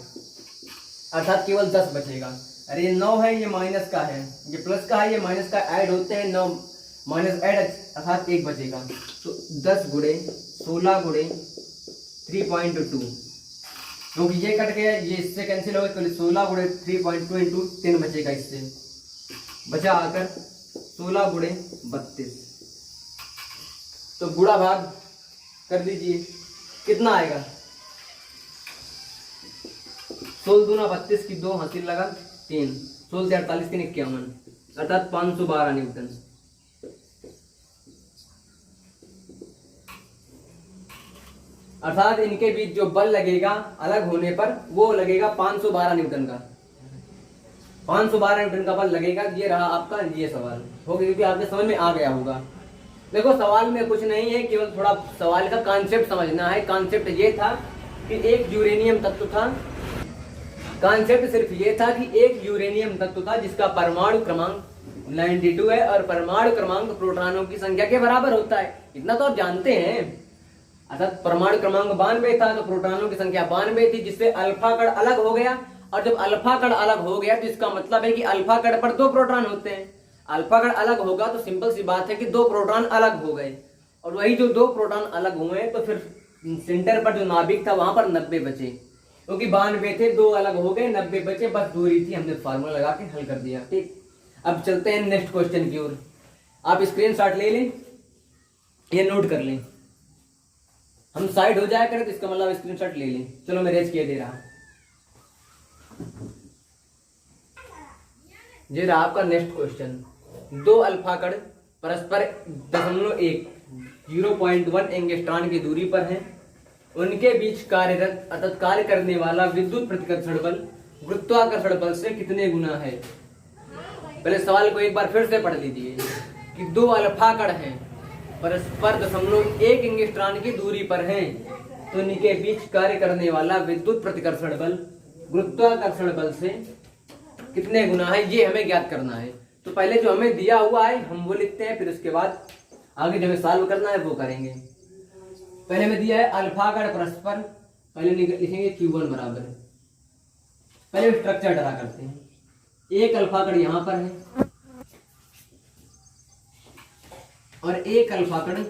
अर्थात केवल 10 बचेगा। अरे ये 9 है ये माइनस का है ये प्लस का है ये माइनस का ऐड होते हैं 9 माइनस ऐड अर्थात 1 बचेगा। तो 10 गुणे 16 गुणे 3.2 क्योंकि ये कट गया ये इससे कैंसिल हो गया तो 16 गुणे 3.2 इंटू 10 बचेगा, इससे बचा आकर 16 गुणे 32। तो बुरा भाग कर दीजिए कितना आएगा 16 दूना 32 की 2 हासिल लगा 3 16 से 48 3 51 अर्थात 512 न्यूटन। अर्थात इनके बीच जो बल लगेगा अलग होने पर वो लगेगा 512 न्यूटन का 512 न्यूटन का बल लगेगा। ये रहा आपका ये सवाल हो गया, क्योंकि आपके समझ में आ गया होगा। देखो सवाल में कुछ नहीं है, केवल थोड़ा सवाल का कॉन्सेप्ट समझना है। कॉन्सेप्ट ये था कि एक यूरेनियम तत्व था, कॉन्सेप्ट सिर्फ ये था कि एक यूरेनियम तत्व था जिसका परमाणु क्रमांक 92 है और परमाणु क्रमांक प्रोटॉनों की संख्या के बराबर होता है, इतना तो आप जानते हैं। अर्थात परमाणु क्रमांक 92 था तो प्रोटॉनों की संख्या 92 थी, जिससे अल्फा कण अलग हो गया। और जब अल्फा कण अलग हो गया तो इसका मतलब है कि अल्फा कण पर 2 प्रोटॉन होते हैं। अल्फा कण अलग होगा तो सिंपल सी बात है कि 2 प्रोटॉन अलग हो गए, और वही जो 2 प्रोटॉन अलग हुए तो फिर सेंटर पर जो नाभिक था वहां पर 90 बचे, क्योंकि 92 थे 2 अलग हो गए 90 बचे, बस दूरी थी, हमने फार्मूला लगा के हल कर दिया। ठीक, अब चलते हैं नेक्स्ट क्वेश्चन की ओर। आप स्क्रीनशॉट ले लें, ये नोट कर लें, हम साइड हो जाया करें तो इसका मतलब स्क्रीनशॉट ले लें। चलो मैं रेज किए दे रहा, ये रहा आपका नेक्स्ट क्वेश्चन। 2 अल्फा कण परस्पर 0.1 एंगस्ट्रॉन की दूरी पर हैं उनके बीच कार्यरत अर्थात कार्य करने वाला विद्युत प्रतिकर्षण बल गुरुत्वाकर्षण बल से कितने गुना है। पहले सवाल को एक बार फिर से पढ़ लीजिए कि दो अल्फा कण हैं परस्पर 0.1 एंगस्ट्रॉन की दूरी पर हैं, तो इनके बीच कार्य करने वाला विद्युत प्रतिकर्षण बल गुरुत्वाकर्षण बल से कितने गुना है, ये हमें ज्ञात करना है। तो पहले जो हमें दिया हुआ है हम वो लिखते हैं, फिर उसके बाद आगे जो हमें सॉल्व करना है वो करेंगे। पहले हमें दिया है अल्फा कण परस्पर, पहले लिखेंगे Q1 बराबर है, पहले स्ट्रक्चर ड्रा करते हैं। एक अल्फा कण यहाँ पर है और एक अल्फा कण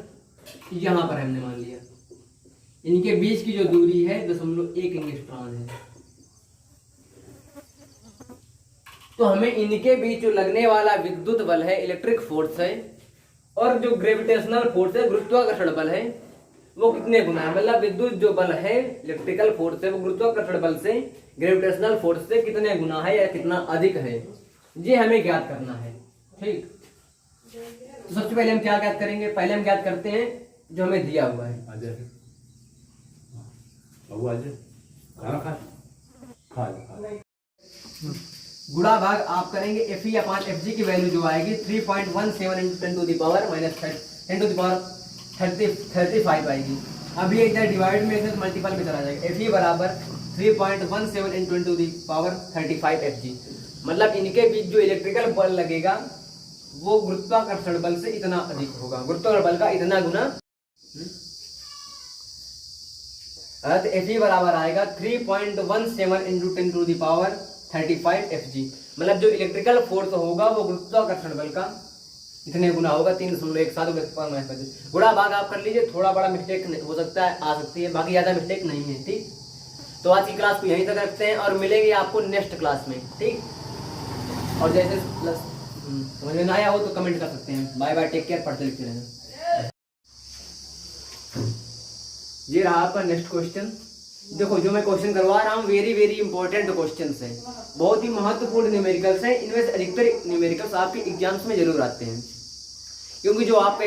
यहाँ पर हमने मान लिया। इनके बीच की जो दूरी है 0.1 एंगस्ट्रॉन है। तो हमें इनके बीच जो लगने वाला विद्युत बल है इलेक्ट्रिक फोर्स है, और जो ग्रेविटेशनल फोर्स है गुरुत्वाकर्षण बल है, वो कितने गुना है। मतलब विद्युत जो बल है इलेक्ट्रिकल फोर्स है वो गुरुत्वाकर्षण बल से ग्रेविटेशनल फोर्स से कितने गुना है या कितना अधिक है, ये हमें ज्ञात करना है। ठीक, तो सबसे पहले हम क्या ज्ञात करेंगे, पहले हम ज्ञात करते हैं जो हमें दिया हुआ है। गुणा भाग आप करेंगे Fe/Fg की वैल्यू जो आएगी 3.17 × 10⁻⁻35 आएगी। अभी इधर डिवाइड में से मल्टीपल में चला जाएगा। Fe बराबर 3.17 × 10⁻35 Fg, मतलब इनके बीच जो इलेक्ट्रिकल बल लगेगा वो गुरुत्वाकर्षण बल से इतना अधिक होगा, गुरुत्वाकर्षण बल का इतना गुना। तो Fe बराबर आएगा 3.17 × 10⁻35 Fg, मतलब जो इलेक्ट्रिकल फोर्स होगा वो गुरुत्वाकर्षण बल का इतने गुना होगा 3.1 गुणा भाग आप कर लीजिए। थोड़ा बड़ा मिस्टेक हो सकता है, आ सकती है, बाकी ज्यादा मिस्टेक नहीं है। ठीक, तो आज की क्लास को यहीं तक रखते हैं और मिलेंगे आपको नेक्स्ट क्लास में। ठीक, और जैसे समझ में ना आया हो तो कमेंट कर सकते हैं। बाय बाय, टेक केयर, पढ़ते लिखते रहना। ये रहा आपका नेक्स्ट क्वेश्चन। देखो जो मैं क्वेश्चन करवा रहा हूँ वेरी इंपॉर्टेंट क्वेश्चंस हैं, बहुत ही महत्वपूर्ण न्यूमेरिकल्स हैं। इनमें से अधिकतर न्यूमेरिकल्स आपके एग्जाम्स में जरूर आते हैं, क्योंकि जो आपका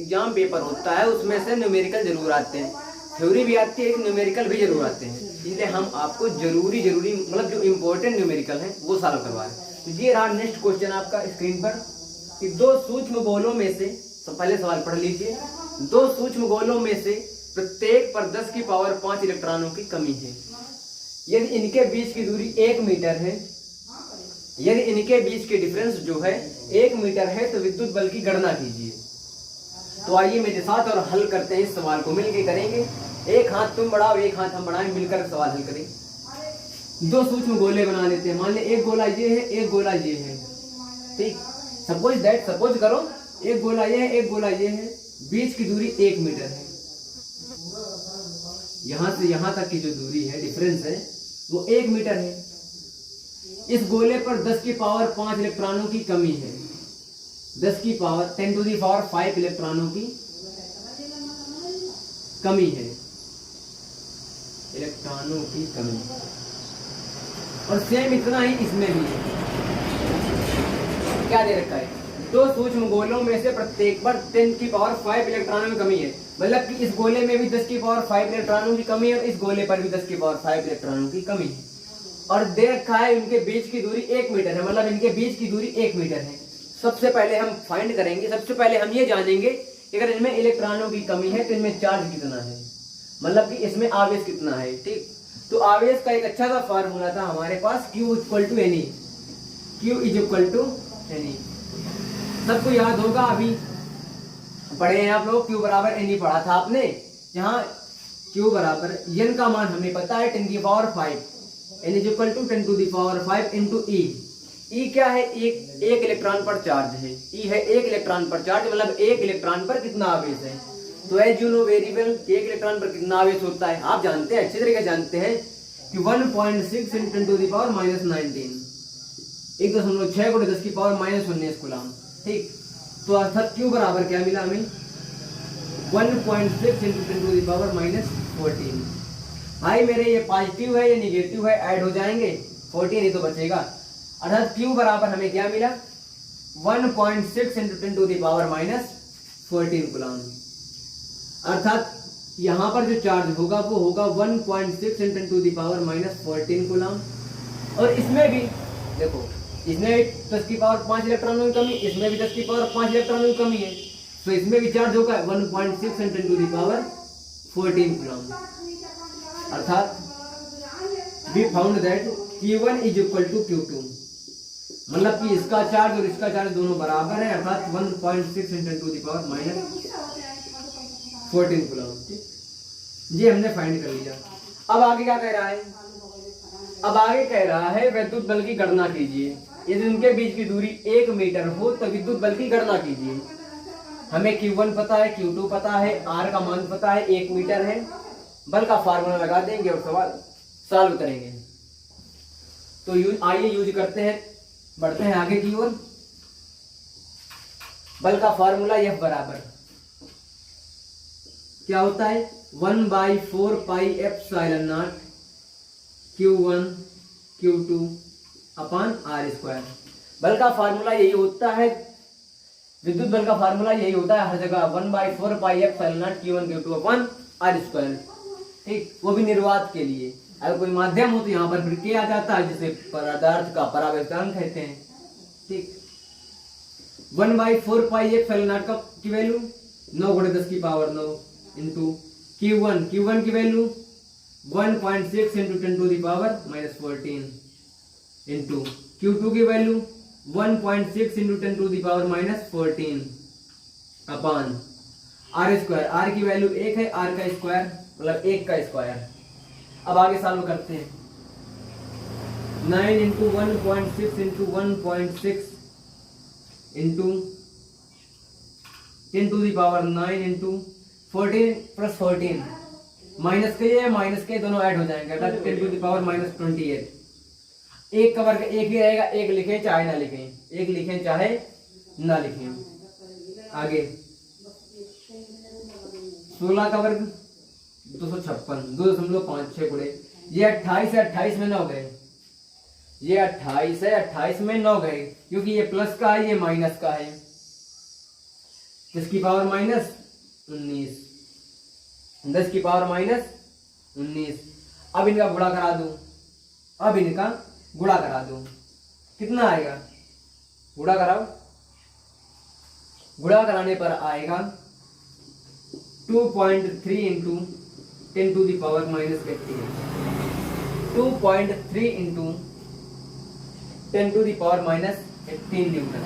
एग्जाम पेपर होता है उसमें से न्यूमेरिकल जरूर आते हैं, थ्योरी भी आती है, न्यूमेरिकल भी जरूर आते हैं। इसलिए हम आपको जरूरी मतलब जो इम्पोर्टेंट न्यूमेरिकल है वो सॉल्व करवा रहे हैं। तो ये रहा नेक्स्ट क्वेश्चन आपका स्क्रीन पर कि दो सूक्ष्म गोलों में से, तो पहले सवाल पढ़ लीजिए। दो सूक्ष्म गोलों में से प्रत्येक पर 10⁵ इलेक्ट्रॉनों की कमी है। यदि इनके बीच की दूरी 1 मीटर है, यदि इनके बीच के डिफरेंस जो है 1 मीटर है, तो विद्युत बल की गणना कीजिए। तो आइए मेरे साथ और हल करते हैं इस सवाल को, मिलकर करेंगे। एक हाथ तुम बढ़ाओ, एक हाथ हम बढ़ाएं, मिलकर सवाल हल करें। दो सूक्ष्म गोले बना लेते हैं। मान ले एक गोला ये है, एक गोला ये है। ठीक, सपोज करो एक गोला ये है, एक गोला ये है, बीच की दूरी 1 मीटर है। यहां से यहां तक की जो दूरी है, डिफरेंस है, वो 1 मीटर है। इस गोले पर 10⁵ इलेक्ट्रॉनों की कमी है। 10⁵ इलेक्ट्रॉनों की कमी है, इलेक्ट्रॉनों की कमी। और सेम इतना ही इसमें भी है। क्या दे रखा है, दो सूक्ष्म गोलों में से प्रत्येक पर 10⁵ इलेक्ट्रॉनों की कमी है, मतलब कि इस गोले में भी 10⁵ इलेक्ट्रॉनों की कमी है और इस गोले पर भी 10⁵ इलेक्ट्रॉनों की कमी है। और दे रखा है इनके बीच की दूरी 1 मीटर है, मतलब इनके बीच की दूरी 1 मीटर है। सबसे पहले हम फाइंड करेंगे, सबसे पहले हम ये जानेंगे कि अगर इनमें इलेक्ट्रॉनों की कमी है तो इनमें चार्ज कितना है, मतलब कि इसमें आवेश कितना है। ठीक, तो आवेश का एक अच्छा सा फार्मूला था हमारे पास, Q = Ne। Q = Ne, सबको याद होगा, अभी पढ़े हैं आप लोग। Q बराबर Ne पढ़ा था आपने, जहाँ Q बराबर N का मान हमें पता है 10⁵, N = 10⁵ इंटू E। E क्या है, एक इलेक्ट्रॉन पर चार्ज है। E है 1 इलेक्ट्रॉन पर चार्ज, मतलब 1 इलेक्ट्रॉन पर कितना आवेश है। तो as you know very well, 1 electron पर कितना आवेश होता है आप जानते हैं, अच्छी तरीके जानते हैं कि 1.6 × 10⁻⁻19, 1.6 × 10⁻⁻19 कूलम। ठीक, तो अर्थात Q बराबर क्या मिला हमें, 1.6 × 10⁻⁻14। भाई मेरे ये पॉजिटिव है, ये निगेटिव है, ऐड हो जाएंगे, 14 ही तो बचेगा। अर्थात Q बराबर हमें क्या मिला, 1.6 × 10⁻⁻14 कूलम। अर्थात यहाँ पर जो चार्ज होगा वो होगा 1.6 × 10⁻⁻14 कूलम। और इसमें भी देखो, इसमें 10⁵ इलेक्ट्रॉनों की कमी, इसमें भी 10⁵ इलेक्ट्रॉनों की कमी है, तो इसमें भी चार्ज होगा 1.6 × 10⁻14 कूलम। अर्थात we found that Q1 = Q2, मतलब कि इसका चार्ज और इसका चार्ज दोनों बराबर है, अर्थात 1.6 × 10⁻14 कूलम। ये हमने फाइंड कर लिया। अब आगे क्या कह रहा है? अब आगे कह रहा है विद्युत बल की गणना कीजिए। यदि उनके बीच की दूरी 1 मीटर हो तो विद्युत बल की गणना कीजिए। हमें Q1 पता है, Q2 पता है, R का मान पता है, 1 मीटर है। बल का फार्मूला लगा देंगे और सवाल सॉल्व करेंगे। तो आइए यूज करते हैं, बढ़ते हैं आगे की ओर। बल का फार्मूला F बराबर क्या होता है? 1/4πε0 Q1 Q2 अपॉन R²। बल का फार्मूला यही होता है, विद्युत बल का फार्मूला यही होता है हर जगह, 1/4πε0 Q1 Q2 अपॉन R²। ठीक, वो भी निर्वात के लिए। अगर कोई माध्यम हो तो यहाँ पर फिर के आ जाता है, जिसे पदार्थ का परावर्तन कहते हैं। ठीक, 1/4πε0 की वैल्यू 9 × 10⁻9 इंटू Q1 की वैल्यू 1.6 × 10⁻14 इंटू Q2 की वैल्यू 1.6 × 10⁻14 अपॉन R²। R की वैल्यू 1 है, R का स्क्वायर मतलब 1 का स्क्वायर। अब आगे सॉल्व करते हैं। 9 × 1.6 × 1.6 इंटू 10⁹9 इंटू 14 + 14 माइनस के ये माइनस के दोनों ऐड हो जाएंगे, 10⁻28। एक का वर्ग एक ही रहेगा, एक लिखें चाहे ना लिखें, एक लिखें चाहे ना लिखें। आगे 16 का वर्ग 256, 2.56 गुणे ये 28 है, 28 में 9 गए, ये 28 है, 28 में 9 गए, क्योंकि ये प्लस का है, ये माइनस का है। 10⁻−19 10⁻−19। अब इनका गुणा करा दूं, कितना आएगा? गुणा कराओ, गुणा कराने पर आएगा 2.3 इंटू 10⁻−18, 2.3 इंटू 10⁻−18 न्यूटन।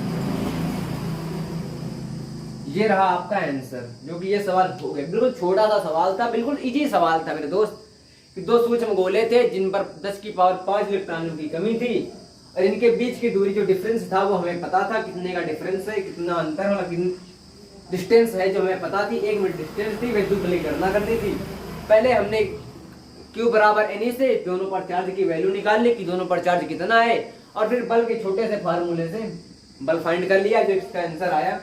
ये रहा आपका आंसर, जो कि ये सवाल हो गया। बिल्कुल छोटा सा सवाल था, बिल्कुल इजी सवाल था मेरे दोस्त। कि दो सूक्ष्म गोले थे जिन पर 10⁵ इलेक्ट्रॉनों की कमी थी, और इनके बीच की दूरी जो डिफरेंस था वो हमें पता था कितने का डिफरेंस है, कितना अंतर है, डिस्टेंस है जो हमें पता थी। 1 मीटर डिस्टेंस थी, विद्युत बल की गणना करनी थी। पहले हमने Q = NE से दोनों पर चार्ज की वैल्यू निकाल ली कि दोनों पर चार्ज कितना है, और फिर बल के छोटे से फार्मूले से बल फाइंड कर लिया, जो इसका आंसर आया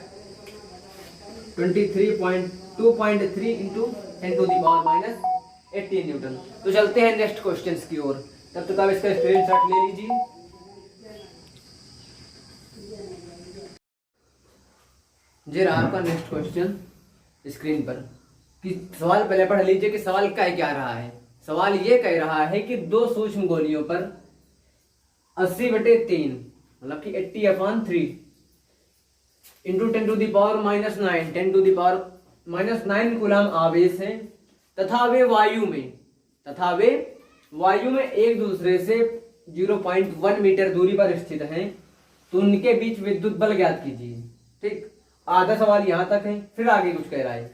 2.3 इंटू 10⁻−18 न्यूटन। तो चलते हैं नेक्स्ट क्वेश्चन की ओर। तब तक आप इसका स्क्रीनशॉट ले लीजिए। ये रहा आपका नेक्स्ट क्वेश्चन स्क्रीन पर। कि सवाल पहले पढ़ लीजिए कि सवाल क्या रहा है। सवाल ये कह रहा है कि दो सूक्ष्म गोलियों पर 80/3 मतलब कि 80/3 इंटू 10⁻−9 कूलम आवेश है, तथा वे वायु में एक दूसरे से 0.1 मीटर दूरी पर स्थित हैं, तो उनके बीच विद्युत बल ज्ञात कीजिए। ठीक, आधा सवाल यहाँ तक है। फिर आगे कुछ कह रहा है।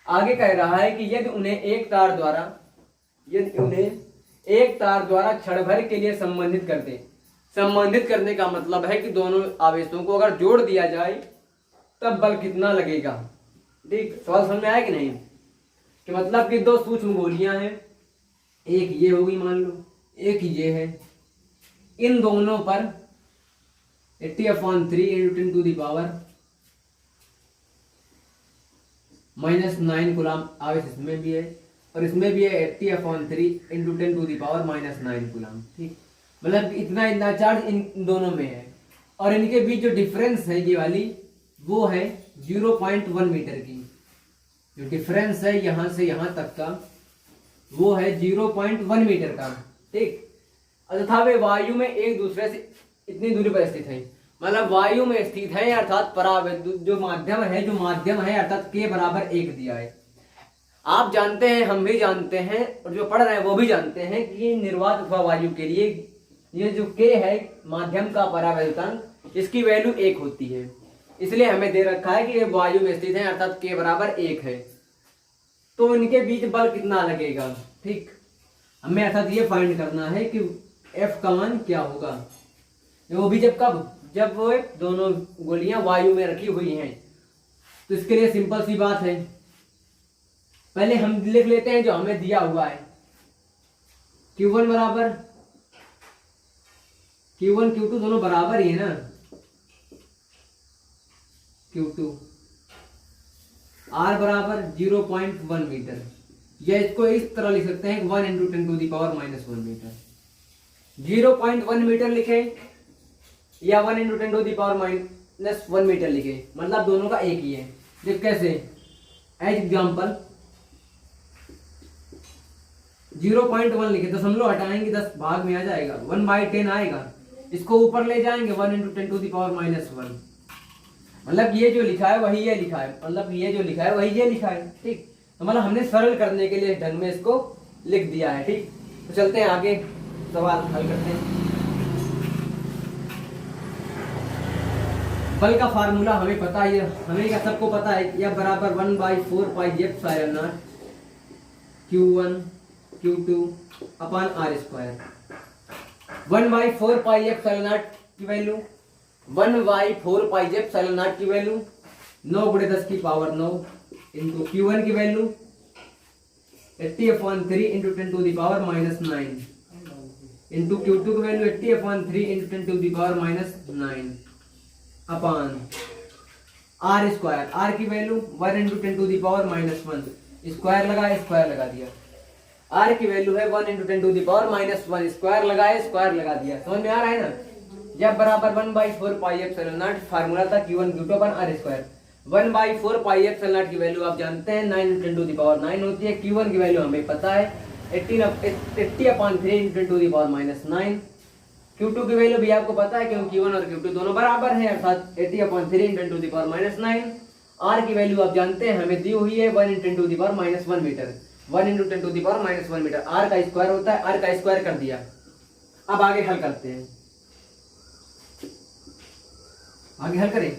आगे कह रहा है कि यदि उन्हें एक तार द्वारा क्षण भर के लिए संबंधित करने का मतलब है कि दोनों आवेशों को अगर जोड़ दिया जाए तब बल कितना लगेगा। ठीक, सवाल समझ में आया कि नहीं? कि मतलब कि दो सूक्ष्म गोलियां हैं, एक ये होगी मान लो, एक ये है, इन दोनों पर 80/3 इंटू 10⁻−9 कूलम आवेश इसमें भी है और इसमें भी है 80/3 इंटू 10⁻−9 कूलम। ठीक, मतलब इतना चार्ज इन दोनों में है, और इनके बीच जो डिफरेंस है ये वाली वो है 0.1 मीटर की, जो डिफरेंस है यहां से यहां तक का वो है 0.1 मीटर का। ठीक, तथा वे वायु में एक दूसरे से इतनी दूरी पर स्थित है, मतलब वायु में स्थित है अर्थात परावैद्युत जो माध्यम है अर्थात के बराबर 1 दिया है। आप जानते हैं, हम भी जानते हैं, और जो पढ़ रहे हैं वो भी जानते हैं कि निर्वात अथवा वायु के लिए ये जो के है माध्यम का परावैद्युतांक, इसकी वैल्यू 1 होती है। इसलिए हमें दे रखा है कि ये वायु में स्थित है अर्थात के बराबर 1 है, तो इनके बीच बल कितना लगेगा। ठीक, हमें अर्थात ये फाइंड करना है कि F का मान क्या होगा, वो भी जब वो दोनों गोलियां वायु में रखी हुई हैं। तो इसके लिए सिंपल सी बात है, पहले हम लिख लेते हैं जो हमें दिया हुआ है। Q1 बराबर Q1 Q2 दोनों बराबर ही है ना, Q2 R बराबर 0.1 मीटर, या इसको इस तरह लिख सकते हैं 1 × 10⁻⁻1 मीटर। 0.1 मीटर लिखे या 1 × 10⁻⁻1 मीटर लिखे, मतलब दोनों का एक ही है। देख कैसे, एज एग्जाम्पल 0.1 लिखे, दशमलव हटाएंगे 10 भाग में आ जाएगा, 1/10 आएगा, इसको ऊपर ले जाएंगे 1 × 10⁻⁻1, मतलब ये जो लिखा है वही ये लिखा है, मतलब ये जो लिखा है वही ये लिखा है। ठीक, तो मतलब हमने सरल करने के लिए ढंग में इसको लिख दिया है। ठीक, तो चलते हैं आगे, सवाल हल करते हैं। बल का फार्मूला हमें पता है, हमें क्या सबको पता है, यह बराबर 1/4πε0 Q1 Q2 अपान R²। 1/4πε0 की वैल्यू 1/4πε0 की वैल्यू 9 × 10⁻9 इंटू Q1 की वैल्यू 80/3 × 10⁻⁻9 इंटू Q2 की वैल्यू 80/3 × 10⁻⁻9 अपान R²। R की वैल्यू 1 × 10⁻⁻1, स्क्वायर लगा दिया। R की वैल्यू है 1 × 10⁻⁻1, स्क्वायर लगा दिया। समझ में आ रहा है ना, जब बराबर 1/4πε0 फार्मूला था Q1 Q2 अपान R²। 1/4πε0 की वैल्यू आप जानते हैं 9 × 10⁻9 होती है। Q1 की वैल्यू हमें पता है 80/3 × 10⁻⁹। Q2 की वैल्यू भी आपको पता है क्योंकि Q1 और Q2 दोनों बराबर हैं अर्थात 80/3 × 10⁻⁹। R की वैल्यू आप जानते हैं हमें दी हुई है 1 × 10⁻⁻1 मीटर, 1 × 10⁻⁻1 मीटर। R का स्क्वायर होता है, R का स्क्वायर कर दिया। अब आगे हल करते हैं, आगे हल करें।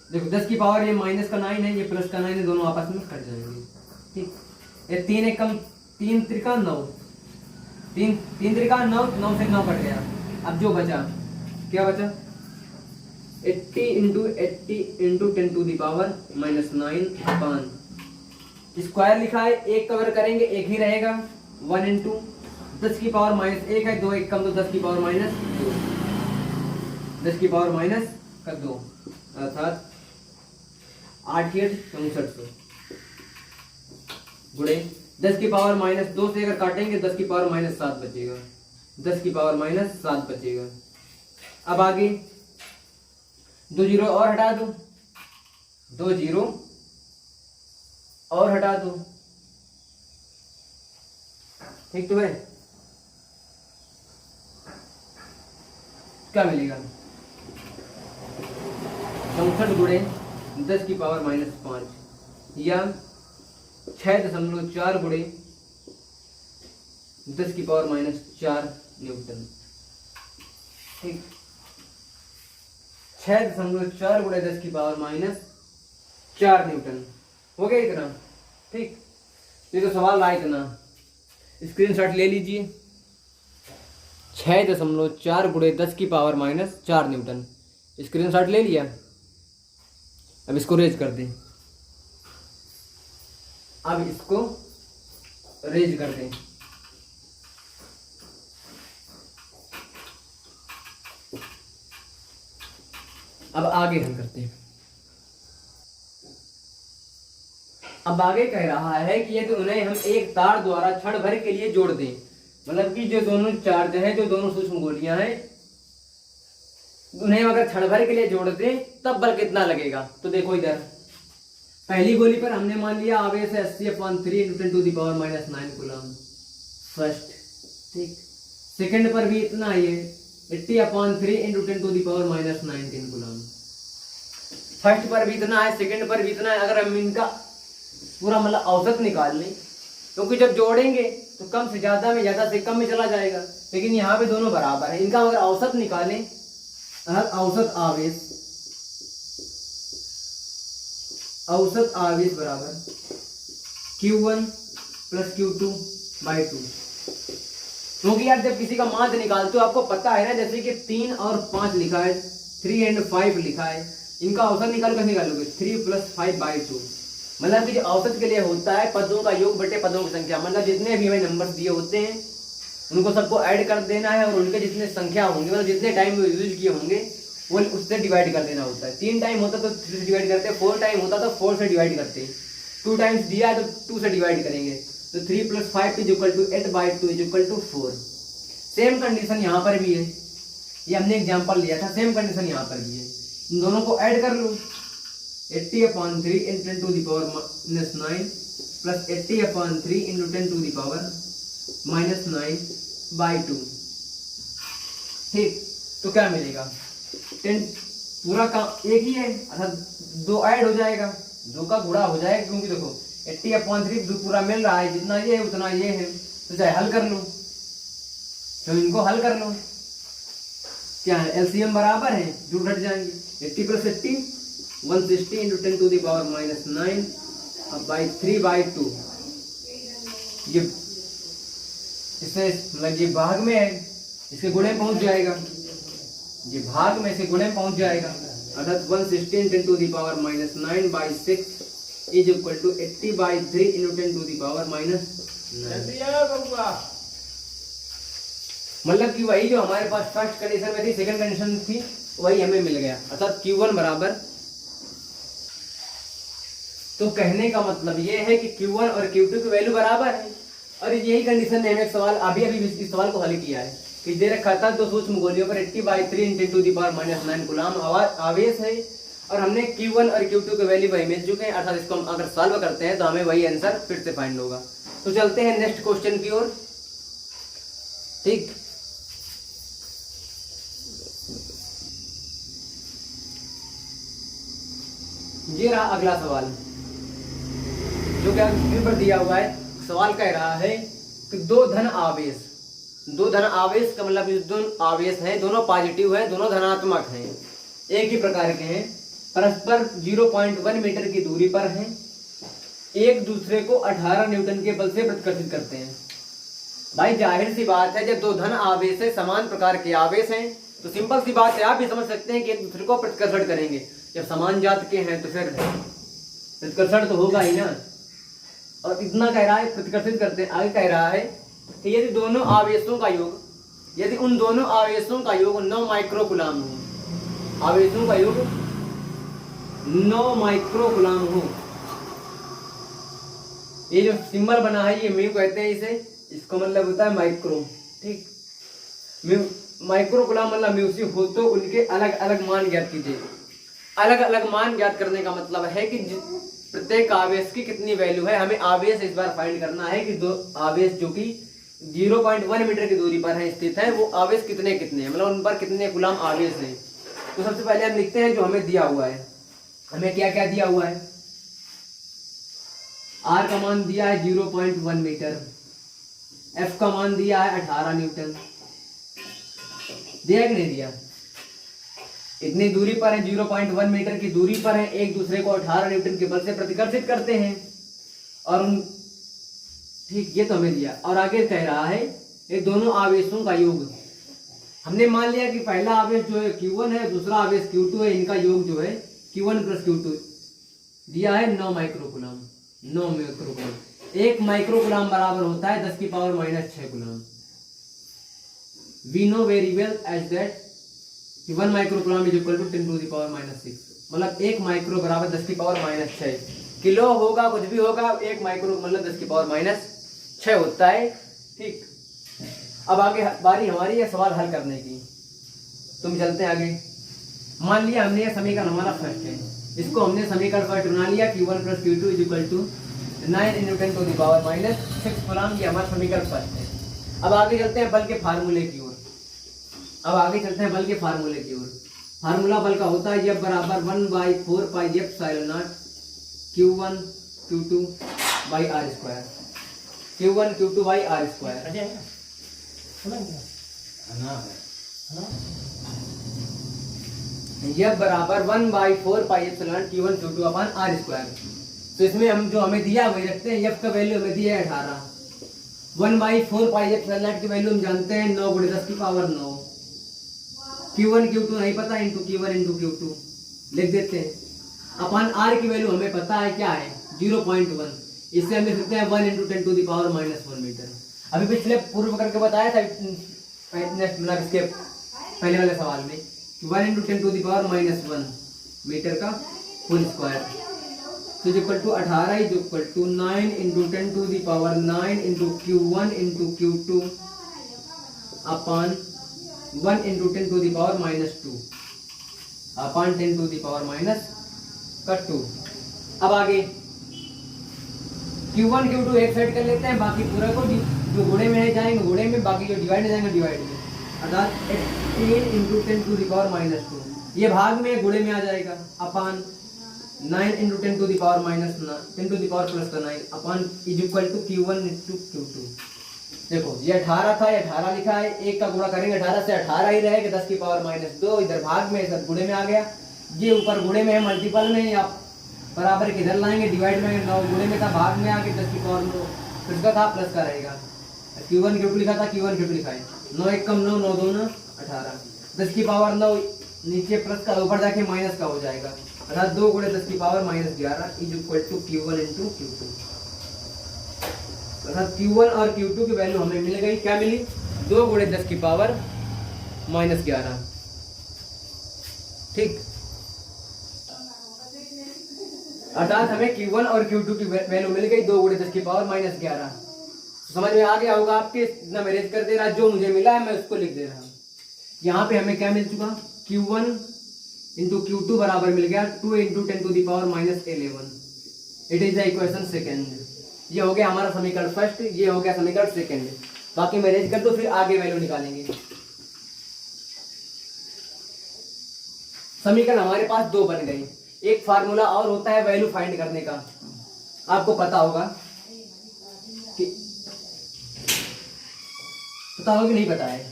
देखो 10 की पावर ये माइनस का 9 है, ये प्लस का 9 है, दोनों आपस में कट जाएंगे। ठीक, ये 3 एकम 3 त्रिका 9, 3 त्रिका 9, 9 से 9 कट गया। अब जो बचा क्या बचा 80 × 10⁻⁻9 अपान स्क्वायर लिखा है, एक कवर करेंगे एक ही रहेगा 1 × 10 की पावर -1 है, 2 एकम तो 10 की पावर -2, 10 की पावर -2 अर्थात 8 × 6400 गुणे 10 की पावर -2 से अगर काटेंगे 10 की पावर -7 बचेगा, 10 की पावर -7 बचेगा। अब आगे 2 जीरो और हटा दो, 2 जीरो और हटा दो। ठीक तो है, क्या मिलेगा 64 गुणे 10 की पावर -5 या 6.4 गुणे 10 की पावर -4 न्यूटन। ठीक, 6.4 गुणे 10 की पावर -4 न्यूटन हो गया इतना। ठीक, ये तो सवाल रहा इतना, स्क्रीनशॉट ले लीजिए। 6.4 गुणे 10 की पावर -4 न्यूटन, स्क्रीनशॉट ले लिया। अब इसको रेज कर दें, अब इसको रेज कर दें। अब आगे हल करते हैं। अब आगे कह रहा है कि यदि उन्हें हम एक तार द्वारा क्षण भर के लिए जोड़ दें, मतलब कि जो दोनों चार्ज हैं, जो दोनों सूक्ष्म गोलियां हैं, उन्हें अगर क्षण भर के लिए जोड़ दें तब बल कितना लगेगा। तो देखो इधर पहली गोली पर हमने मान लिया आवेश है 80/3 × 10⁻⁹ कूलम फर्स्ट, ठीक। सेकंड पर भी इतना ही है 80/3 × 10⁻⁹ कूलम। फर्स्ट पर भी इतना है, सेकंड पर भी इतना है। अगर हम इनका पूरा मतलब औसत निकाल लें, क्योंकि जब जोड़ेंगे तो कम से ज्यादा में ज्यादा से कम में चला जाएगा, लेकिन यहाँ पे दोनों बराबर है। इनका अगर औसत निकालें, औसत आवेश बराबर Q1 + Q2/2। क्योंकि यार जब किसी का माध्य निकालते हो आपको पता है ना, जैसे कि 3 और 5 लिखा है, 3 and 5 लिखा है, इनका औसत कैसे निकालोगे? 3 + 5/2। मतलब कि जो औसत के लिए होता है पदों का योग बटे पदों की संख्या, मतलब जितने भी हमें नंबर दिए होते हैं उनको सबको ऐड कर देना है और उनके जितने संख्या होंगे, मतलब जितने टाइम वो यूज किए होंगे वो उससे डिवाइड कर देना होता है। 3 टाइम होता तो 3 से डिवाइड करते हैं, 4 टाइम होता तो 4 से डिवाइड करते हैं, 2 टाइम्स दिया है तो 2 से डिवाइड करेंगे। तो 3 + 5 = 8/2 = 4। सेम कंडीशन यहाँ पर भी है, ये हमने एग्जाम्पल लिया था, सेम कंडीशन यहाँ पर भी है। इन दोनों को ऐड कर लो, 80/3 × 10⁻⁹ + 80/3 × 10⁻⁹/2, ठीक। तो क्या मिलेगा? 10 पूरा का एक ही है, अर्थात 2 ऐड हो जाएगा, 2 का गुणा हो जाएगा, क्योंकि देखो 80/3 2 पूरा मिल रहा है, जितना ये है उतना ये है। तो चाहे हल कर लो, तो इनको हल कर लो, क्या है एलसीएम बराबर है, जो घट जाएंगे। 80 + 80 160 × 10⁻⁹/3/2। ये इससे मतलब ये भाग में है, इसके गुणे पहुंच जाएगा, ये भाग में से गुणे पहुंच जाएगा, अर्थात 160 × 10⁻⁹/6 = 80/3 × 10⁻⁹। मतलब कि वही जो हमारे पास फर्स्ट कंडीशन में थी, सेकंड कंडीशन थी, वही हमें मिल गया, अर्थात Q1 बराबर। तो कहने का मतलब ये है कि Q1 और Q2 की वैल्यू बराबर है, और यही कंडीशन ने हमें सवाल अभी इस सवाल को हल किया है कि दे रखा था 2 सूक्ष्म गोलियों पर 80/3 × 10⁻�9 कूलम आवेश है, और हमने Q1 और Q2 के वैल्यू वही मिल चुके हैं, अर्थात इसको हम अगर सॉल्व करते हैं तो हमें वही आंसर फिर से फाइंड होगा। तो चलते हैं नेक्स्ट क्वेश्चन की ओर, ठीक। ये रहा अगला सवाल, जो क्या स्क्रीन पर दिया हुआ है। सवाल कह रहा है कि दो धन आवेश का मतलब दोनों आवेश हैं, दोनों पॉजिटिव है, दोनों धनात्मक हैं, एक ही प्रकार के हैं, परस्पर 0.1 मीटर की दूरी पर हैं, एक दूसरे को 18 न्यूटन के बल से प्रतिकर्षित करते हैं। भाई जाहिर सी बात है, जब दो धन आवेश है, समान प्रकार के आवेश हैं, तो सिंपल सी बात है, आप भी समझ सकते हैं कि एक दूसरे को प्रतिकर्षण करेंगे। जब समान जात के हैं तो फिर प्रतिकर्षण तो होगा ही ना। और इतना कह रहा है प्रतिकर्षित करते हैं, आगे कह रहा है कि यदि दोनों आवेशों का योग, यदि उन दोनों आवेशों का योग 9 माइक्रोकूलम हो, आवेशों का योग 9 माइक्रोकूलम हो, ये जो सिंबल बना है ये म्यू कहते हैं इसे, इसको मतलब होता है माइक्रो, ठीक। माइक्रोकूलम मतलब म्यूसी हो तो उनके अलग अलग मान ज्ञात कीजिए। अलग अलग मान ज्ञात करने का मतलब है कि प्रत्येक आवेश की कितनी वैल्यू है। हमें आवेश इस बार फाइंड करना है कि दो आवेश जो कि 0.1 मीटर की दूरी पर है स्थित है, वो आवेश कितने कितने हैं, मतलब उन पर कितने कूलम आवेश हैं। तो सबसे पहले हम लिखते हैं जो हमें दिया हुआ है। हमें क्या क्या दिया हुआ है? आर का मान दिया है 0.1 मीटर, एफ का मान दिया है 18 न्यूटन, दिया कि नहीं दिया? इतनी दूरी पर है, 0.1 मीटर की दूरी पर है, एक दूसरे को 18 न्यूटन के बल से प्रतिकर्षित करते हैं, और उन ठीक ये तो हमें दिया। और आगे कह रहा है ये दोनों आवेशों का योग। हमने मान लिया कि पहला आवेश जो है Q1 है, दूसरा आवेश Q2 है, इनका योग जो है Q1 + Q2 दिया है 9 माइक्रोकूलम। 9 माइक्रोकूलम, 1 माइक्रोकूलम बराबर होता है 10⁻⁻6 coulomb. We know very well as that 1 microcoulomb = 10⁻⁻6, मतलब 1 माइक्रो बराबर 10⁻⁻6 किलो होगा, कुछ भी होगा, 1 माइक्रो मतलब 10⁻⁻6 होता है, ठीक। अब आगे बारी हमारी है सवाल हल करने की, तुम चलते हैं आगे। मान लिया हमने ये समीकरण हमारा फर्स्ट है, इसको हमने समीकरण फर्स्ट बना लिया, Q1 + Q2 = 9 × 10⁻⁻6 कूलम। ये हमारा समीकरण फर्स्ट है। अब आगे चलते हैं बल के फार्मूले की ओर। फार्मूला बल का होता है F बराबर 1/4πε0 Q1 Q2/r²। Q1 Q2/r²। F बराबर 1/4πε Q1 Q2/r²। तो इसमें हम जो हमें दिया वही रखते हैं। F का वैल्यू हमें दिया है 18। 1/4πε की वैल्यू हम जानते हैं 9 × 10⁹ Q1 Q2 नहीं पता, इंटू Q1 इंटू Q2 लिख देते हैं। अपन R की वैल्यू हमें पता है क्या है 0.1। इससे हम लिख सकते हैं 1 × 10⁻⁻1 मीटर। अभी पिछले पूर्व करके बताया था मतलब इसके पहले वाले सवाल में 1 × 10⁻⁻1 मीटर का होल स्क्वायर। तो = 18 = 9 × 10⁹ इंटू Q1 इंटू Q2 अपन 1 × 10⁻⁻2 अपन 10⁻⁻2। अब आगे Q1 Q2 एक साइड कर लेते हैं, बाकी पूरा को जो घोड़े में जाएंगे घोड़े में, बाकी जो डिवाइड में जाएंगे डिवाइड में, अर्थात 18 × 10⁻²। ये भाग में घोड़े में आ जाएगा अपन 9 × 10⁻⁹ अपन = Q1 × Q2। देखो ये 18 था, ये 18 लिखा है, एक का गुणा करेंगे 18 से 18 ही रहेगा 10⁻2। इधर भाग में इधर गुणे में आ गया, ये ऊपर गुणे में है मल्टीपल में, या बराबर किधर लाएंगे डिवाइड में, 9 गुणे में था भाग में आके 10⁻9 फिर का था प्लस का रहेगा। Q1 Q2 लिखा था, Q1 Q2 लिखा है, 9 × 1 = 9, 9 × 2 = 18, 10⁻9 नीचे प्लस का ऊपर जाके माइनस का हो जाएगा, अर्थात 2 × 10⁻11 = Q1 × Q2। अर्थात Q1 और Q2 की वैल्यू हमें मिल गई, क्या मिली 2 × 10⁻11। ठीक, अर्थात हमें Q1 और Q2 की वैल्यू मिल गई 2 × 10⁻11। समझ में आ गया होगा आपके, इतना मैं कर दे रहा, जो मुझे मिला है मैं उसको लिख दे रहा हूँ। यहाँ पे हमें क्या मिल चुका, Q1 × Q2 बराबर मिल गया 2 × 10⁻11। It is the equation second. ये हो गया हमारा समीकरण फर्स्ट, ये हो गया समीकरण सेकेंड। बाकी मैं अरेंज कर दो, फिर आगे वैल्यू निकालेंगे। समीकरण हमारे पास 2 बन गई। एक फार्मूला और होता है वैल्यू फाइंड करने का, आपको पता होगा कि नहीं पता है।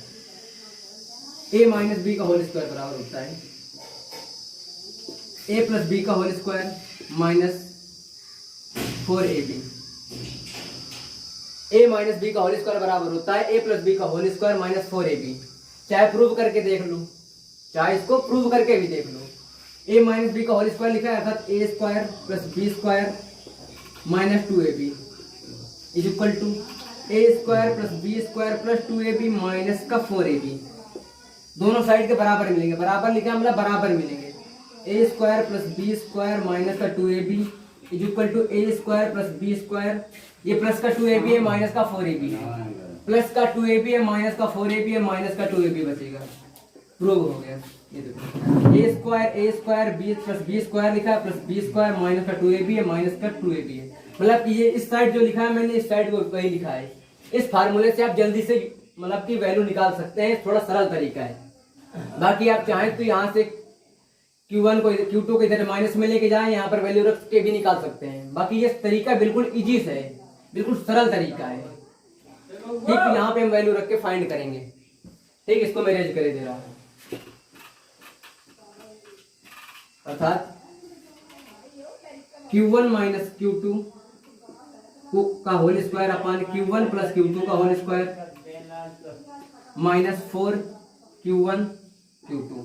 a - b का होल स्क्वायर बराबर होता है a + b का whole square minus 4ab। a - b का होल स्क्वायर बराबर होता है a + b का होल स्क्वायर माइनस 4ab। चाहे प्रूव करके देख लो, चाहे इसको प्रूव करके भी देख लो। a - b का होल स्क्वायर लिखा है, अर्थात a² + b² minus 2ab = a² + b² + 2ab minus का 4ab। दोनों साइड के बराबर मिलेंगे, बराबर लिखा मतलब बराबर मिलेंगे। a² + b² माइनस का 2ab = a² + b², ये प्लस का 2ab है माइनस का 4ab है, प्लस का 2ab है माइनस का 4ab है, माइनस का 2ab बचेगा। प्रूव हो गया। ये देखो a² b + b² लिखा है, प्लस b² माइनस का 2ab है, माइनस का 2ab है। मतलब कि ये इस साइड जो लिखा है मैंने, इस साइड को वही लिखा है। इस फार्मूले से आप जल्दी से मतलब की वैल्यू निकाल सकते हैं, थोड़ा सरल तरीका है। बाकी आप चाहें तो यहाँ से Q1 को Q2 को इधर माइनस में लेके जाएं, यहाँ पर वैल्यू रख के भी निकाल सकते हैं। बाकी ये तरीका बिल्कुल इजी है, बिल्कुल सरल तरीका है। ठीक, यहाँ पे हम वैल्यू रख के फाइंड करेंगे। ठीक, इसको मैं अरेंज कर दे रहा हूँ। अर्थात Q1 - Q2 का whole square upon Q1 + Q2 का whole square minus 4Q1 Q2।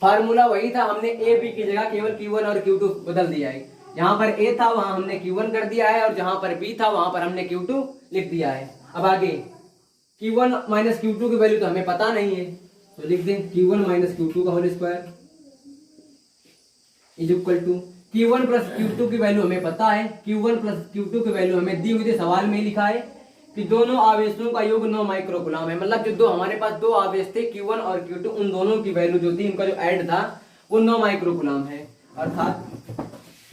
Formula वही था, हमने a b की जगह केवल Q1 और Q2 बदल दिया है। यहाँ पर a था वहां हमने Q1 कर दिया है, और जहां पर b था वहां पर हमने Q2 लिख दिया है। अब आगे Q1 - Q2 की वैल्यू तो हमें पता नहीं है, तो लिख दें Q1 - Q2 का होल स्क्वायर = Q1 + Q2 की वैल्यू हमें पता है, Q1 + Q2 की वैल्यू हमें दी हुई थी, सवाल में ही लिखा है कि दोनों आवेशों का योग 9 माइक्रोकूलम है। मतलब जो दो हमारे पास दो आवेश थे Q1 और Q2, उन दोनों की वैल्यू जो थी, उनका जो ऐड था वो 9 माइक्रोकूलम है। अर्थात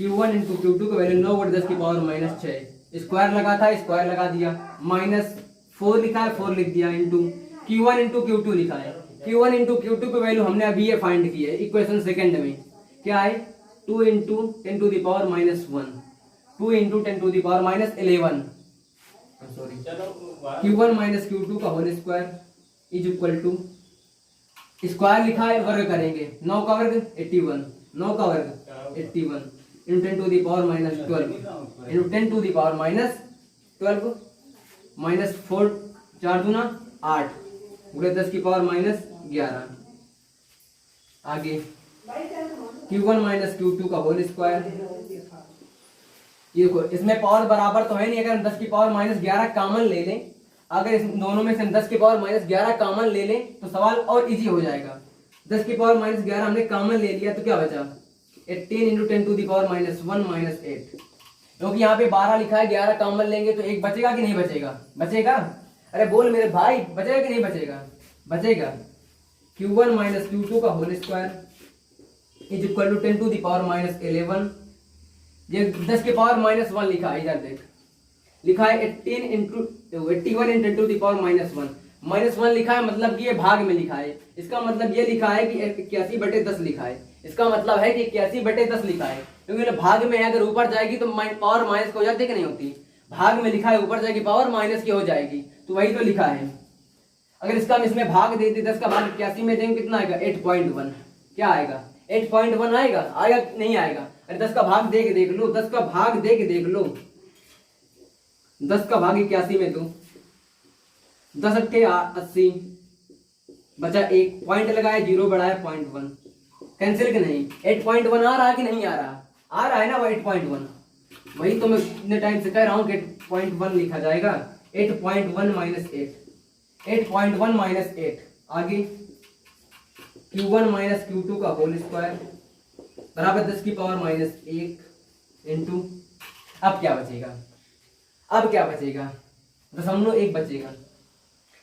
Q1 इंटू Q2 की वैल्यू 9 बटे 10 की पावर माइनस 6, स्क्वायर लगा था स्क्वायर लगा दिया, माइनस 4 लिखा है 4 लिख दिया, इंटू Q1 इंटू Q2 लिखा है। Q1 इंटू Q2 की वैल्यू हमने अभी ये फाइंड की है इक्वेशन सेकंड में, क्या है 2 into 10 to the power minus 1, 2 into 10 to the power minus 11, sorry Q1 minus Q2 का whole square is equal to, square लिखा है वर्ग करेंगे, 9 का वर्ग 81, 9 का वर्ग 81 into 10 to the power minus 12 into 10 to the power minus 12 minus 4 4 दूना 8 गुणे 10 की पावर माइनस 11। आगे Q1 माइनस Q2 का होल स्क्वायर, ये देखो इसमें पावर बराबर तो है नहीं, अगर हम 10 की पावर माइनस 11 कॉमन ले लें, अगर इस दोनों में से हम 10 की पावर माइनस 11 कॉमन ले लें तो सवाल और इजी हो जाएगा। 10 की पावर माइनस 11 हमने कॉमन ले लिया तो क्या बचा 18 into 10 to the power minus 1 minus 8, क्योंकि यहाँ पे 12 लिखा है, 11 कॉमन लेंगे तो एक बचेगा कि नहीं बचेगा, बचेगा, अरे बोल मेरे भाई बचेगा कि नहीं बचेगा, बचेगा। Q1 माइनस Q2 का whole square is equal to 10 to the power minus 11, ये 10 के पावर माइनस 1 लिखा है, इधर देख लिखा है 18 into 81 into 10 to the power minus 1, minus 1 लिखा है मतलब कि ये भाग में लिखा है, इसका मतलब ये लिखा है कि 81 बटे 10 लिखा है, इसका मतलब है कि 81 बटे 10 लिखा है, क्योंकि भाग में है, अगर ऊपर जाएगी तो पावर माइनस की हो जाती है कि नहीं होती, भाग में लिखा है ऊपर जाएगी पावर माइनस की हो जाएगी, तो वही तो लिखा है। अगर इसका हम इसमें भाग दे दी 10 का भाग 81 में देंगे कितना आएगा 8.1, क्या आएगा 8.1 आएगा, आएगा नहीं आएगा, अरे 10 का भाग दे के देख लो, 10 का भाग दे के देख लो, 10 का भाग 81 में तो 10 अट्ठे 80 बचा, एक पॉइंट लगाया 0 बढ़ाया 0.1, कैंसिल के नहीं, 8.1 आ रहा है कि नहीं आ रहा, आ रहा है ना वो 8.1, वही तो मैं इतने टाइम से कह रहा हूँ कि 8.1 लिखा जाएगा, 8.1 माइनस 8, 8.1 माइनस 8। आगे Q1 माइनस Q2 का होल स्क्वायर बराबर 10 की पावर माइनस 1 इंटू, अब क्या बचेगा, अब क्या बचेगा 0.1 बचेगा,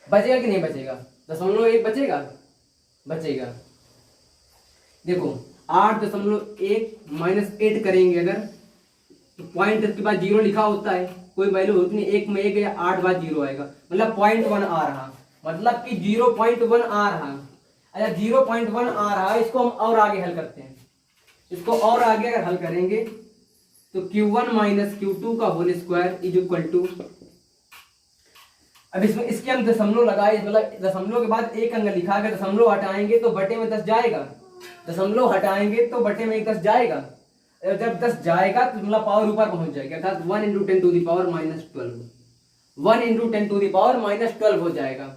बचेगा कि नहीं बचेगा, 0.1 बचेगा, बचेगा। देखो 8.1 माइनस 8 करेंगे अगर तो पॉइंट के बाद 0 लिखा होता है, कोई वैल्यू होती नहीं, 1 में 1 या 8 बाद 0 आएगा, मतलब 0.1 आ रहा, मतलब कि 0.1 आ रहा। अच्छा 0.1 आ रहा है, इसको हम और आगे हल करते हैं, इसको और आगे अगर हल करेंगे तो Q1 माइनस Q2 का whole square is equal to, अब इसमें इसके हम दशमलव लगाए, मतलब दशमलव के बाद एक अंक लिखा है, दशमलव हटाएंगे तो बटे में 10 जाएगा, दशमलव हटाएंगे तो बटे में 10 जाएगा, जब 10 जाएगा तो मतलब पावर ऊपर पहुंच जाएगी, अर्थात 1 into 10 to the power minus 12, 1 into 10 to the power minus 12 हो जाएगा,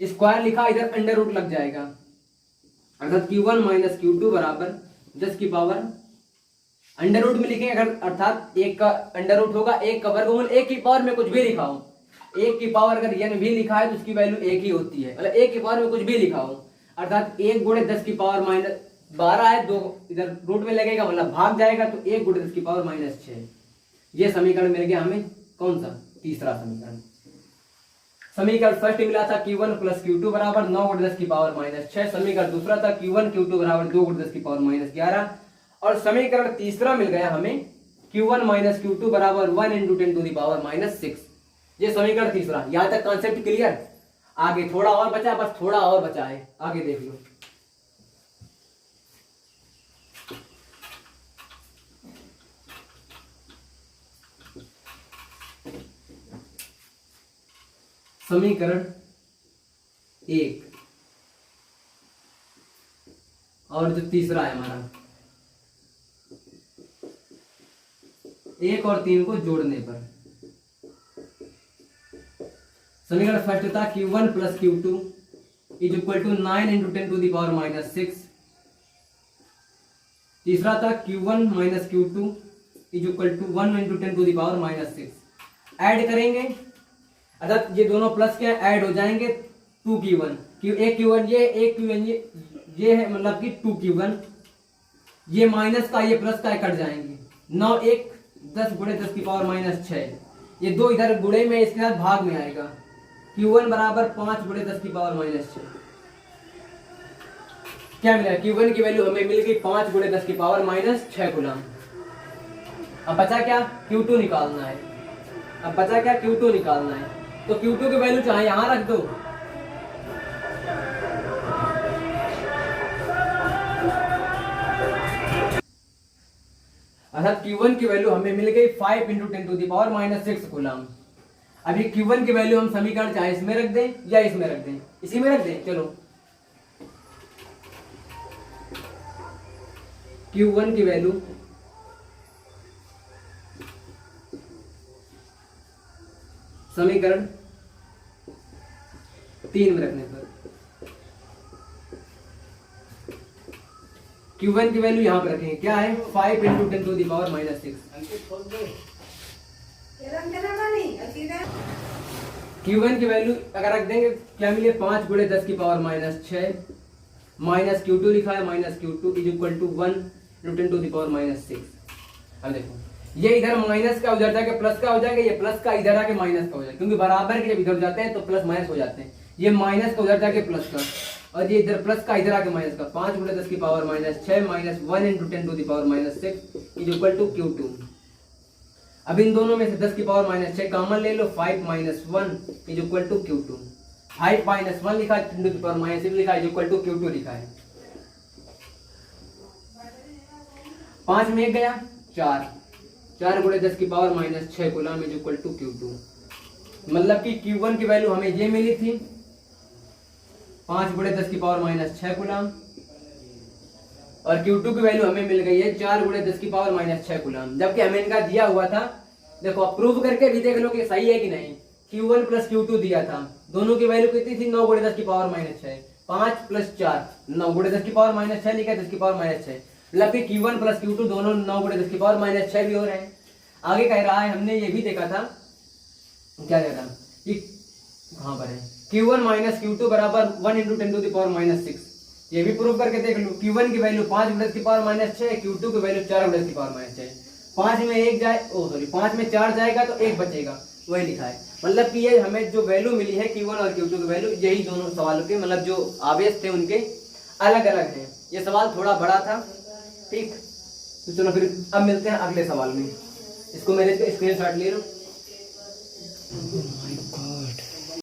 स्क्वायर लिखा इधर अंडर रूट लग जाएगा, अर्थात Q1 माइनस Q2 बराबर 10 की पावर अंडर रूट में लिखेंगे, अगर अर्थात एक का अंडर रूट होगा, एक का वर्गमूल, एक की पावर में कुछ भी लिखा हो, एक की पावर अगर n भी लिखा है तो उसकी वैल्यू एक ही होती है, मतलब एक की पावर में कुछ भी लिखा हो, अर्थात 1 गुणे 10 की पावर माइनस 12 है, 2 इधर रूट में लगेगा मतलब भाग जाएगा, तो 1 गुणे 10 की पावर माइनस 6, ये समीकरण मिल गया हमें, कौन सा तीसरा समीकरण। समीकरण फर्स्ट मिला था Q1 प्लस Q2 बराबर 9 गुणे 10 की पावर माइनस 6, समीकरण दूसरा था Q1 Q2 बराबर 2 गुणे 10 की पावर माइनस 11, और समीकरण तीसरा मिल गया हमें Q1 माइनस Q2 बराबर 1 into 10 to the power minus 6, ये समीकरण तीसरा। यहां तक कॉन्सेप्ट क्लियर, आगे थोड़ा और बचा, बस थोड़ा और बचा है, आगे देख लो। समीकरण 1 और जो तीसरा है हमारा, 1 और 3 को जोड़ने पर समीकरण फर्स्ट था Q1 plus Q2 is equal to 9 into 10 to the power minus 6, तीसरा था Q1 minus Q2 is equal to 1 into 10 to the power minus 6, add करेंगे अर्थात ये दोनों प्लस के ऐड हो जाएंगे, 2Q1, एक Q1 ये, एक Q1 ये है, मतलब कि 2Q1, ये माइनस का ये प्लस का कट जाएंगे, 9 1 10 गुणे 10 की पावर माइनस 6, ये 2 इधर गुणे में इसके साथ भाग में आएगा, Q1 बराबर 5 गुणे 10 की पावर माइनस 6, क्या मिला Q1 की वैल्यू हमें मिल गई 5 गुणे 10 की पावर माइनस 6 गुना, अब बचा क्या, Q2 निकालना है। अब बचा क्या, Q2 निकालना है। तो Q2 की वैल्यू चाहे यहां रख दो, अर्थात Q1 की वैल्यू हमें मिल गई 5 × 10⁻⁻6 कूलम। अभी Q1 की वैल्यू हम समीकरण चाहे इसमें रख दें या इसमें रख दें, इसी में रख दें। चलो Q1 की वैल्यू समीकरण 3 में रखने पर Q1 की वैल्यू यहां पर रखेंगे, क्या है 5 × 10⁻⁻6। Q1 की वैल्यू अगर रख देंगे क्या मिले, 5 × 10⁻⁻6 माइनस Q2 लिखा है, minus Q2 is equal to 1 × 10⁻⁻6। अब देखो ये इधर माइनस का उधर जाके प्लस का हो जाएगा, ये प्लस का इधर आके माइनस का हो जाएगा, क्योंकि बराबर के जब इधर जाते हैं तो प्लस माइनस हो जाते हैं। ये माइनस का उधर जाके प्लस का, और ये इधर प्लस का इधर आके माइनस का। 5 × 10⁻⁻6 minus 1 × 10⁻⁻6 is equal to Q2। अब इन दोनों में से 10⁻⁻6 कॉमन ले लो, 5 - 1 इज इक्वल टू Q2। 5 - 1 लिखा है, 10⁻6 लिखा है, इज इक्वल टू Q2 लिखा है। 5 में 1 गया, 4 × 10⁻⁻6 coulomb is equal to Q2। मतलब कि Q1 की वैल्यू हमें ये मिली थी 5 × 10⁻⁻6 कूलम, और Q2 की वैल्यू हमें मिल गई है 4 × 10⁻6 कूलम, जबकि हमें इनका दिया हुआ था। देखो अब प्रूव करके भी देख लो कि सही है कि नहीं। Q1 + Q2 दिया था, दोनों की वैल्यू कितनी थी, 9 × 10⁻6। 5 + 4 9 × 10⁻6 लिखा है, 10⁻6, मतलब कि Q1 + Q2 दोनों 9 × 10⁻6 भी हो रहे हैं। आगे कह रहा है, हमने ये भी देखा था, क्या देखा कि कहां पर है, Q1 - Q2 बराबर 1 × 10⁻6। ये भी प्रूव करके देख लो। Q1 की वैल्यू 5 × 10⁻6, Q2 की वैल्यू 4 × 10⁻6। 5 में 1 जाए, 5 में 4 जाएगा तो 1 बचेगा, वही लिखा है। मतलब कि ये हमें जो वैल्यू मिली है Q1 और Q2 की वैल्यू, यही दोनों सवालों के मतलब जो आवेश थे उनके अलग अलग हैं। ये सवाल थोड़ा बड़ा था, ठीक। तो चलो फिर अब मिलते हैं अगले सवाल में। इसको मेरे स्क्रीनशॉट ले लो।